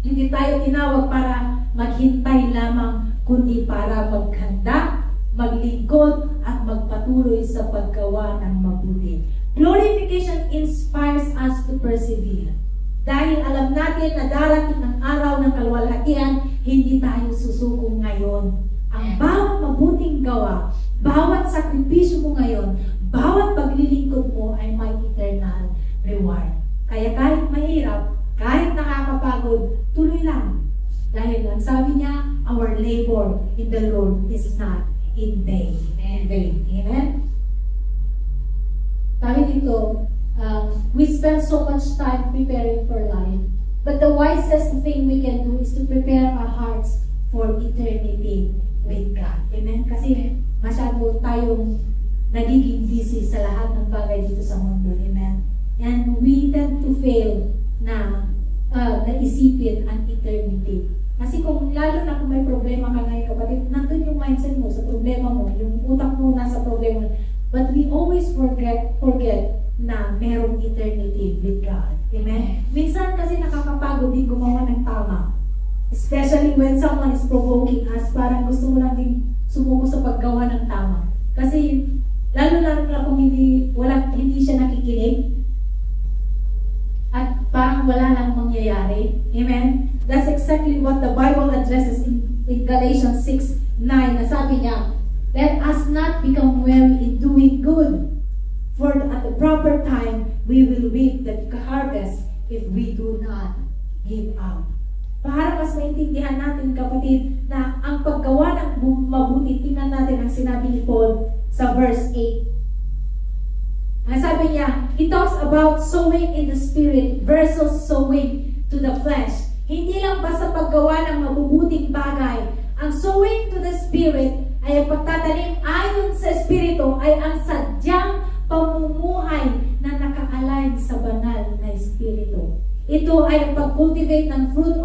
Hindi tayo tinawag para maghintay lamang, kundi para maghanda, maglingkod, at magpatuloy sa paggawa ng mabuti. Glorification inspires us to persevere. Dahil alam natin na darating ang araw ng kaluwalhatian, hindi tayo susuko ngayon. Ang bawat mabuting gawa, bawat sakripisyo mo ngayon, bawat paglilingkod mo ay may eternal reward. Kaya kahit mahirap, kahit nakakapagod, tuloy lang. Dahil ang sabi niya, our labor in the Lord is not in vain. Amen? Sabi dito, we spend so much time preparing for life. But the wisest thing we can do is to prepare our hearts for eternity with God. Amen? Kasi masyado tayong nagiging busy sa lahat ng bagay dito sa mundo. Amen? And we tend to fail na naisipin ang eternity. Kasi lalo na kung may problema ka ngayon, kapatid, nandun yung mindset mo sa problema mo, yung utak mo nasa problema mo. But we always forget na merong eternity with God. Amen? Minsan kasi nakakapagod din gumawa ng tama. Especially when someone is provoking us, parang gusto mo lang din sumuko sa paggawa ng tama. Kasi lalo na kung hindi siya nakikinig at parang wala lang mangyayari. Amen? That's exactly what the Bible addresses in Galatians 6:9. Na sabi niya, let us not become weary in doing good, for at the proper time we will reap the harvest if we do not give up. Para mas maintindihan natin, kapatid, na ang paggawa ng mabuti, tingnan natin ang sinabi ni Paul sa verse 8. Ang sabi niya, he talks about sowing in the spirit versus sowing to the flesh. Hindi lang basta paggawa ng mabubuting bagay. Ang sowing to the spirit ay ang pagtatanim ayon sa espiritu ay ang sadyang pamumuhay na naka-align sa banal na espiritu. Ito ay ang pag-cultivate ng fruit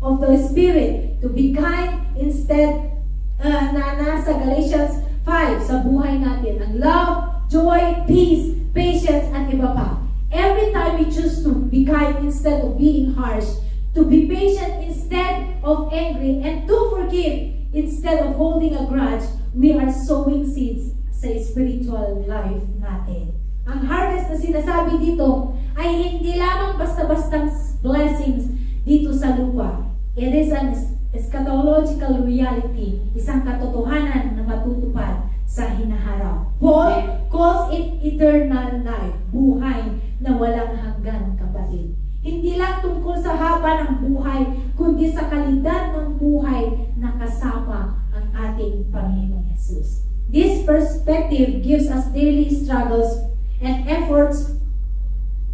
of the Spirit to be kind instead na nasa Galatians 5 sa buhay natin. Ang love, joy, peace, patience, at iba pa. Every time we choose to be kind instead of being harsh, to be patient instead of angry, and to forgive instead of holding a grudge, we are sowing seeds sa spiritual life natin. Ang harvest na sinasabi dito ay hindi lamang basta-bastang blessings dito sa lupa. It is an eschatological reality, isang katotohanan na matutupad sa hinaharap. Paul calls it eternal life, buhay na walang hanggan, kapatid. Hindi lang tungkol sa haba ng buhay, kundi sa kalidad ng buhay na kasama ang ating Panginoong Jesus. This perspective gives us daily struggles and efforts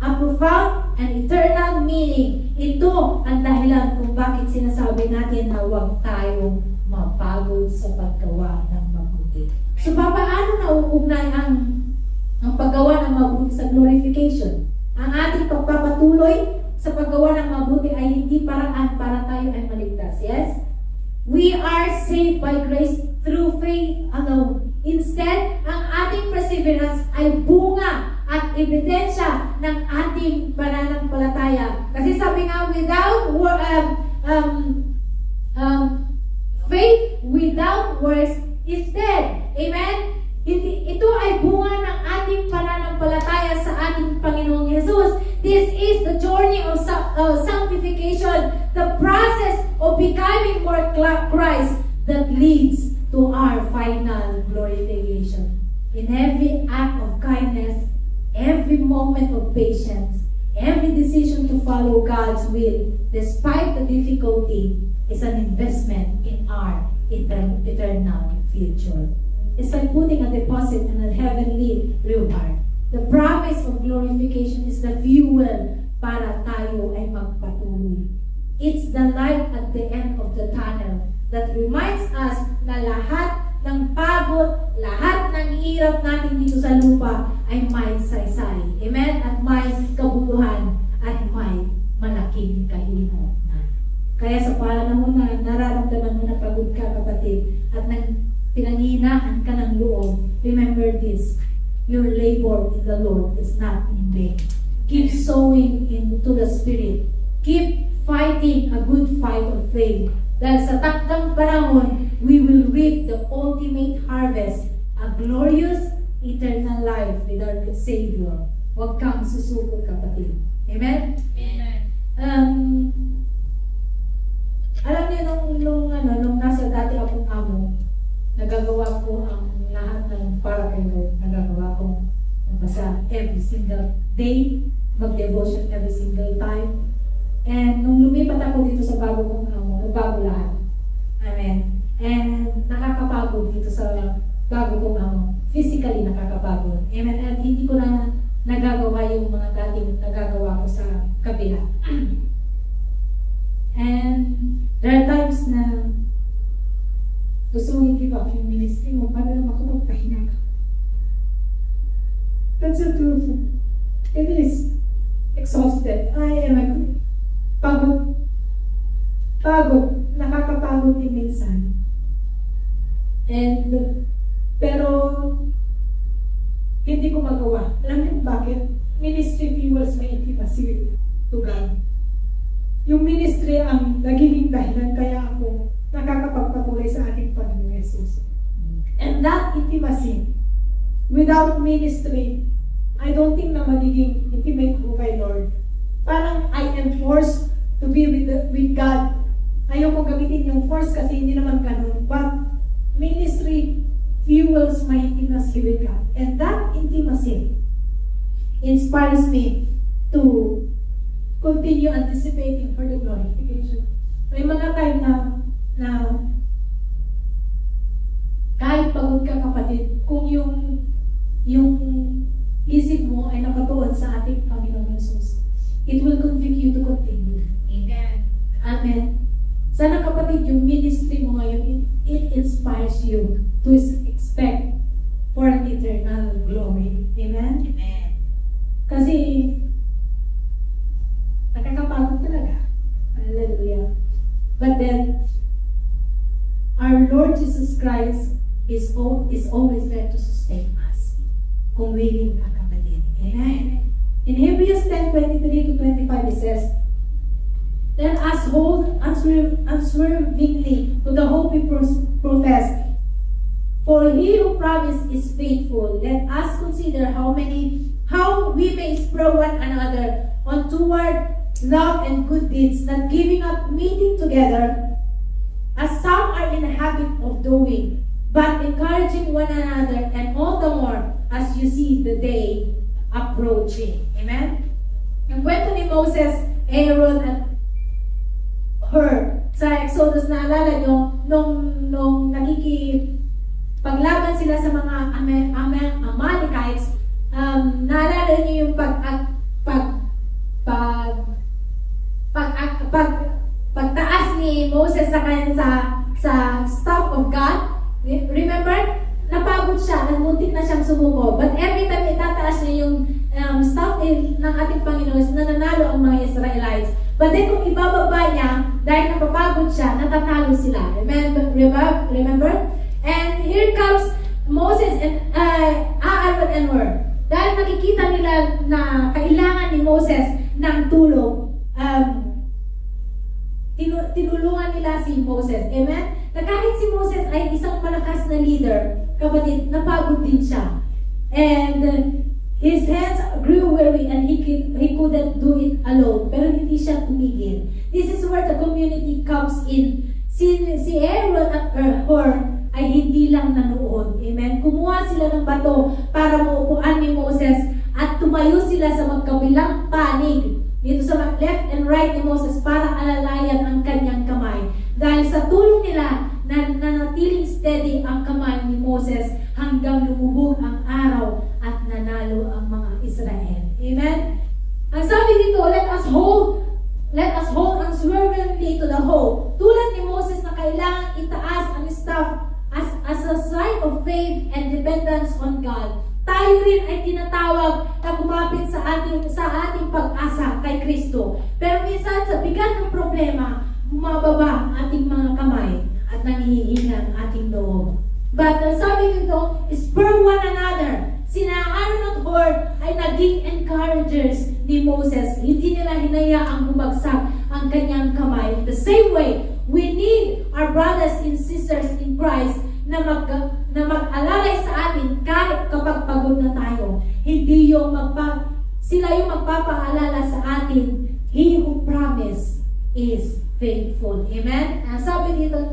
a profound and eternal meaning. Ito ang dahilan kung bakit sinasabi natin na huwag tayong mapagod sa paggawa ng mabuti. So, paano nauugnay ang paggawa ng mabuti sa glorification? Ang ating pagpapatuloy sa paggawa ng mabuti ay hindi paraan para tayo ay maligtas. Yes? We are saved by grace through faith alone. Instead, ang ating perseverance ay bunga at ebidensya ng ating pananampalataya. Kasi sabi nga, without faith without works is dead. Amen? Ito ay bunga ng ating pananampalataya sa ating Panginoong Jesus. This is the journey of sanctification, the process of becoming more Christ that leads to our final glorification. In every act of kindness, every moment of patience, every decision to follow God's will, despite the difficulty, is an investment in our eternal future. It's like putting a deposit in a heavenly reward. The promise of glorification is the fuel para tayo ay magpatuloy. It's the light at the end of the tunnel that reminds us na lahat ng pagod, lahat ng hirap natin dito sa lupa ay may saysay. Amen? At may kabuluhan at may malaking kahinat na. Kaya sa panahon na nararamdaman mo na pagod ka, kapatid, at pinanghihinaan ka ng loob, remember this: your labor in the Lord is not in vain. Keep sowing into the Spirit. Keep fighting a good fight of faith. Dahil sa takdang panahon, we will reap the ultimate harvest, a glorious eternal life with our Savior. Huwag kang susuko, kapatid. Amen? Amen. Alam niyo, nung nasa dati akong amo, nagagawa ko ang lahat ng para kay Lord. Nagagawa ko magbasa every single day, mag-devotion every single time. And nung lumipat ako dito sa bago kong amo, nagbago lahat. Amen. And nakakapagod dito sa bago kong amo. Physically nakakapagod. Amen. At hindi ko na nagagawa yung mga dating nagagawa ko sa kabila. And there are times na gusto mong i-give up yung ministry mo para naman ako magpahinga ka. That's the truth. It is exhausted. I am pagod. Nakakapagod din minsan. Pero hindi ko magawa. Alam niyo bakit? Ministry fuels my intimacy to God. Yung ministry ang nagiging dahilan kaya ako nakakapagpatuloy sa ating Panginoong Jesus. And that intimacy, without ministry, I don't think na magiging intimate ko kay Lord. Parang I am forced to be with God. Ayaw ko gamitin yung force kasi hindi naman ganun. But ministry fuels my intimacy with God. And that intimacy inspires me to continue anticipating for the glorification. May mga time na kahit pagod ka kapatid, kung yung isip mo ay nakatuon sa ating Panginoong Jesus, it will convict you to continue.
Amen.
Amen. Sana kapatid, yung ministry mo ngayon, it inspires you to expect for an eternal glory. Amen?
Amen.
Kasi, nakakapagod talaga. Hallelujah. But then, our Lord Jesus Christ is always there to sustain us. Kung willing ka kapatid. Amen? In Hebrews 10:23-25 it says, "Let us hold unswervingly to the hope we profess. For he who promised is faithful. Let us consider how we may spur one another on toward love and good deeds, not giving up meeting together, as some are in the habit of doing, but encouraging one another, and all the more as you see the day approaching." Amen? Yung kwento ni Moses, Aaron, at Hur sa Exodus, naalala nyo, nung paglaban sila sa mga Amalekites, naalala nyo yung pagtaas ni Moses sa staff of God. Remember? Napagod siya, muntik na siyang sumuko. But every time itataas niya yung staff ng ating Panginoon, nananalo ang mga Israelites. But then kung ibababa niya, dahil napapagod siya, natatalo sila. Remember? And here comes Moses and Aaron and Hur. Dahil nakikita nila na kailangan ni Moses ng tulong, tinulungan nila si Moses. Amen? Na kahit si Moses ay isang malakas na leader, kapatid, napagod din siya. And his hands grew weary and he couldn't do it alone. Pero hindi siya tumigil. This is where the community comes in. Si Aaron at Hur ay hindi lang nanood. Amen? Kumuha sila ng bato para maupuan ni Moses at tumayo sila sa magkabilang panig dito sa left and right ni Moses para alalayan ang kanyang kamay. Dahil sa tulong nila, nanatiling steady ang kamay ni Moses hanggang lumuhog ang araw at nanalo ang mga Israel. Amen? Ang sabi dito, let us hold unswervingly to the hope. Tulad ni Moses na kailangan itaas ang staff as a sign of faith and dependence on God, tayo rin ay tinatawag na kumapit sa ating pag-asa kay Kristo. Pero minsan sa bigat ng problema, bumababa ang ating mga kamay at nangihina ang ating loob. But sabi dito, spur one another. Sina Aaron at Hur ay naging encouragers ni Moses. Hindi nila hinayaang bumagsak ang kanyang kamay. In the same way, we need our brothers and sisters in Christ na mag-alalay sa atin kahit kapag pagod na tayo. Hindi sila yung magpapaalala sa atin, he who promised is faithful. Amen? Sabi dito,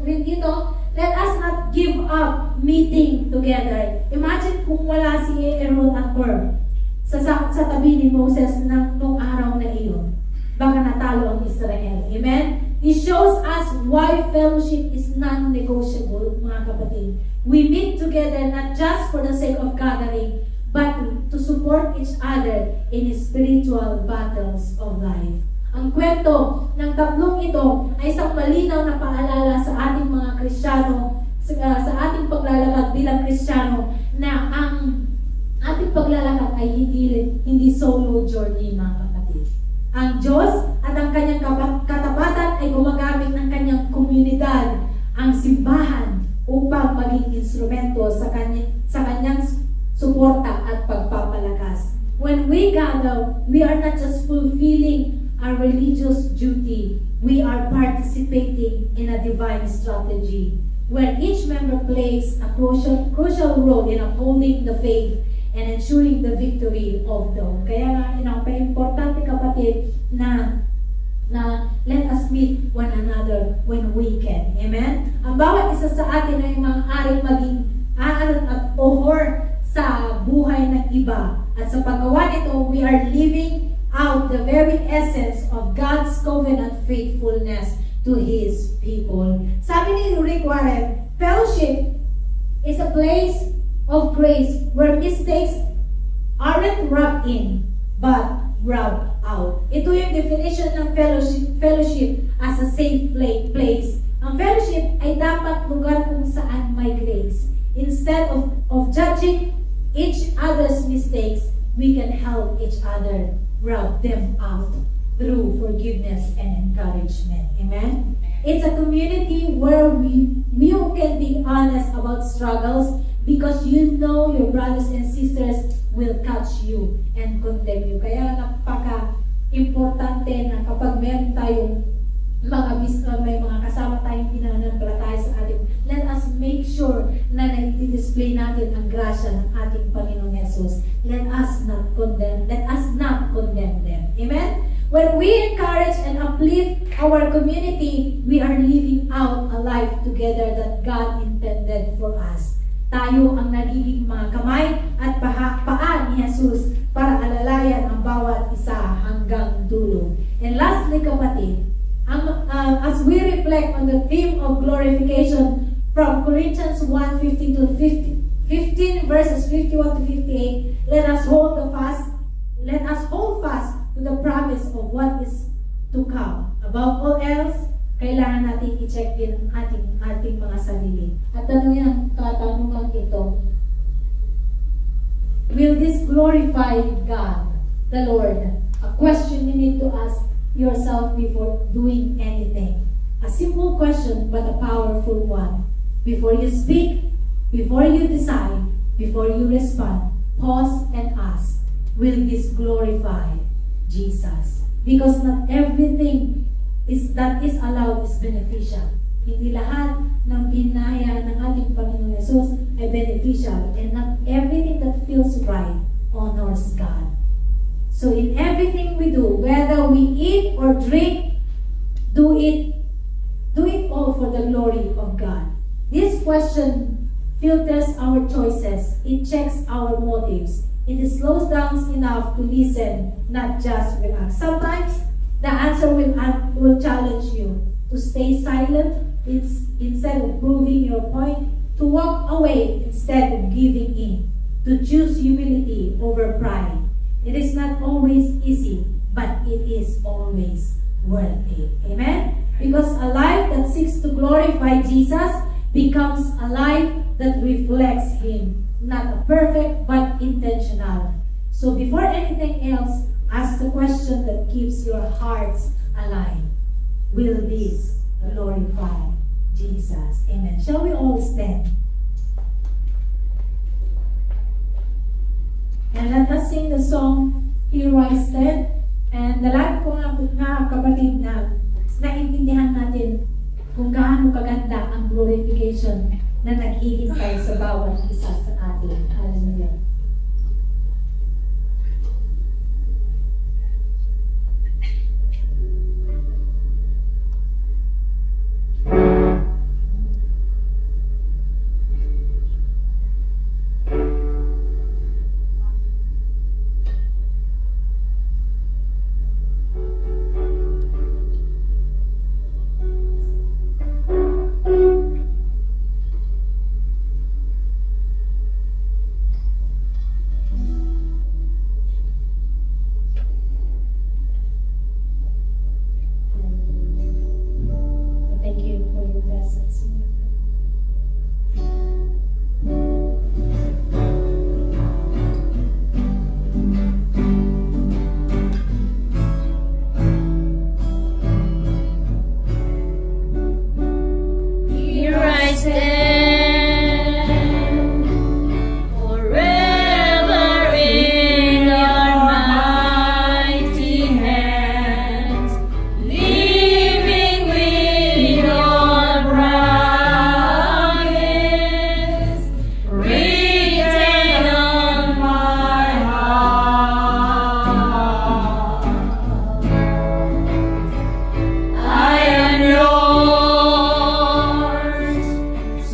let us not give up meeting together. Imagine kung wala si Aaron at Hur sa tabi ni Moses nung araw na iyon. Baka natalo ang Israel. Amen? It shows us why fellowship is non-negotiable, mga kapatid. We meet together not just for the sake of gathering, but to support each other in spiritual battles of life. Ang kwento ng tatlong ito ay isang malinaw na paalala sa ating mga Kristiyano, sa ating paglalakad bilang Kristiyano, na ang ating paglalakad ay hindi solo journey, mga kapatid. Ang Diyos at ang kanyang katapatan ay gumagamit ng kanyang komunidad, ang simbahan, upang maging instrumento sa kanyang suporta at pagpapalakas. When we gather, we are not just fulfilling our religious duty, we are participating in a divine strategy where each member plays a crucial role in upholding the faith and ensuring the victory of the all. Kaya nga, importante kapatid na let us meet one another when we can. Amen? Ang bawat isa sa atin ay maaaring maging Aaron at Hur sa buhay ng iba. At sa paggawa nito, we are living out the very essence of Fellowship is a place of grace where mistakes aren't rubbed in, but rubbed out. Ito yung definition ng fellowship as a safe place. Ang fellowship ay dapat lugar kung saan may grace. Instead of judging each other's mistakes, we can help each other rub them out through forgiveness and encouragement. Amen? It's a community where you can be honest about struggles because you know your brothers and sisters will catch you and condemn you. Kaya napaka-importante na kapag meron tayong may mga kasama tayong pinanampalataya sa atin, let us make sure na nai-display natin ang grasya ng ating Panginoong Jesus. Let us not condemn them. Amen? When we encourage and uplift our community, we are living out a life together that God intended for us. Tayo ang nagiging mga kamay at paa ni Jesus para alalayan ang bawat isa hanggang dulo. And lastly, kapatid, as we reflect on the theme of glorification from Corinthians 1:15 to 15 verses 51 to 58, let us hold fast to the promise of what is to come. Above all else, kailangan natin i-check din ang ating mga sarili. At tanungan ito, will this glorify God, the Lord? A question you need to ask yourself before doing anything. A simple question, but a powerful one. Before you speak, before you decide, before you respond, pause and ask, will this glorify Jesus? Because not everything that is allowed is beneficial. Hindi lahat ng pinaya ng ating Panginoon Jesus ay beneficial, and not everything that feels right honors God. So in everything we do, whether we eat or drink, do it all for the glory of God. This question filters our choices. It checks our motives. It slows down enough to listen, not just react. Sometimes the answer will challenge you to stay silent instead of proving your point, to walk away instead of giving in, to choose humility over pride. It is not always easy, but it is always worth it. Amen? Because a life that seeks to glorify Jesus becomes a life that reflects Him. Not perfect, but intentional. So before anything else, ask the question that keeps your hearts alive. Will this glorify Jesus? Amen. Shall we all stand? And let us sing the song, Here I Stand. And lahat ko nga kapatid na naintindihan natin kung gaano kaganda ang glorification na naghihintay sa bawat isa sa atin. Hallelujah.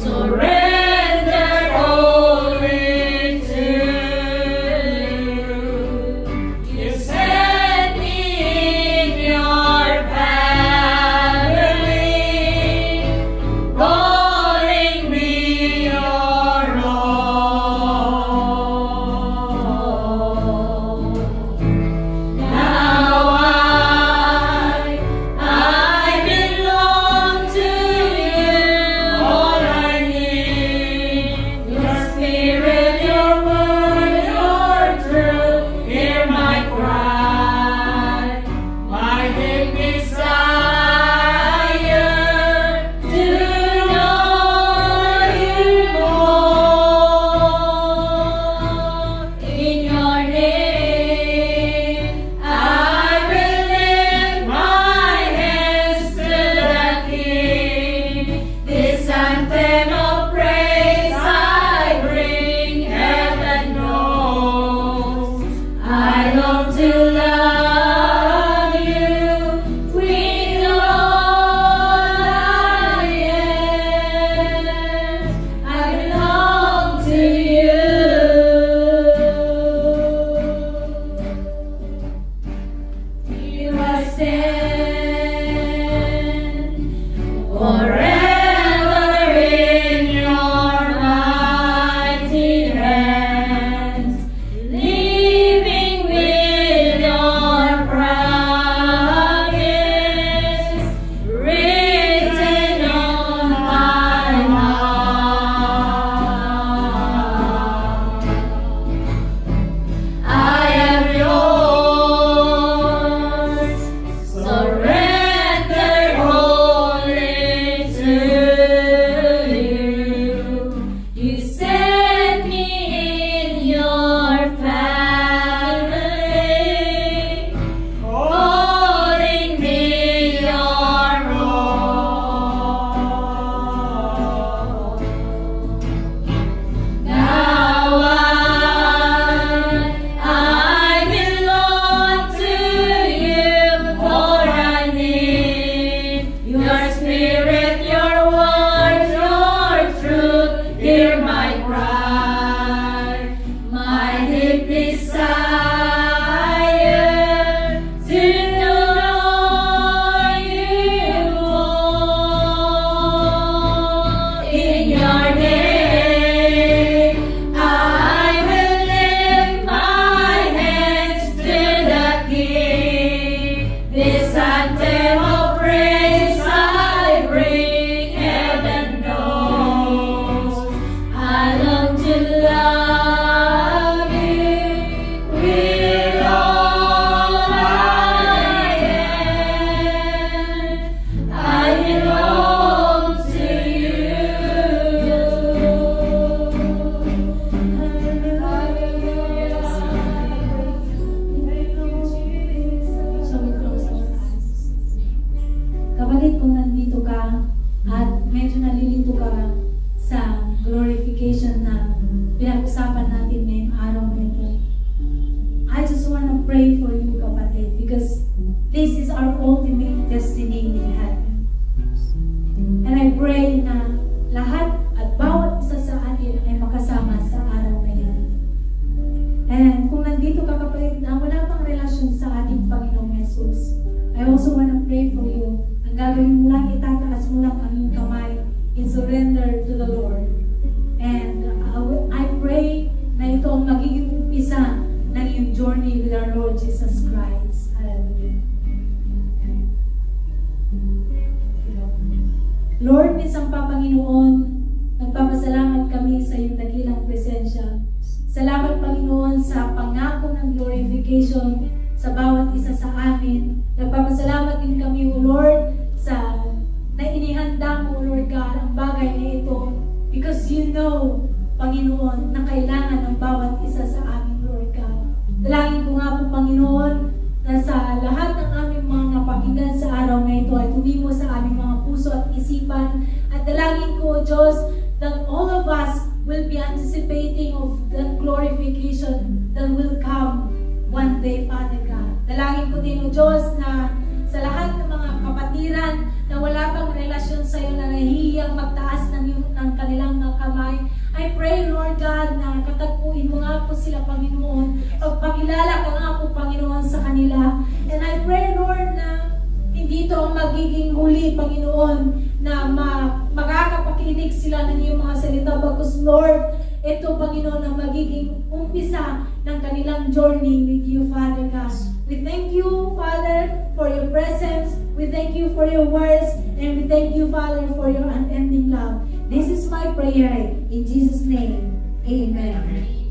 So
Lord. And I pray na ito ang magiging umpisa ng iyong journey with our Lord Jesus Christ. Hallelujah. Lord, isang Panginoon, nagpapasalamat kami sa iyong dakilang presensya. Salamat, Panginoon, sa pangako ng glorification sa bawat isa sa amin. Nagpapasalamat din kami, O Lord, sa na inihanda mo, Lord God, ang bagay na ito because you know, Panginoon, na kailangan ng bawat isa sa amin, Lord God. Dalangin ko nga po, Panginoon, na sa lahat ng aming mga napakinggan sa araw na ito ay tumimo sa aming mga puso at isipan. At dalangin ko, Diyos, that all of us will be anticipating of the glorification that will come one day, Father God. Dalangin ko din, O Diyos, na sa lahat ng mga kapatiran na wala pang relasyon sa iyo, na nahihiyang magtaas ng kanilang kamay, I pray, Lord God, na katagpuin mo nga po sila, Panginoon. Pagpakilala ka nga po, Panginoon, sa kanila. And I pray, Lord, na hindi ito ang magiging huli, Panginoon, na makakapakinig sila ng iyong mga salita. Because, Lord, ito, Panginoon, ang magiging umpisa ng kanilang journey with you, Father God. We thank you, Father, for your presence. We thank you for your words. And we thank you, Father, for your unending love. This is my prayer in Jesus' name. Amen.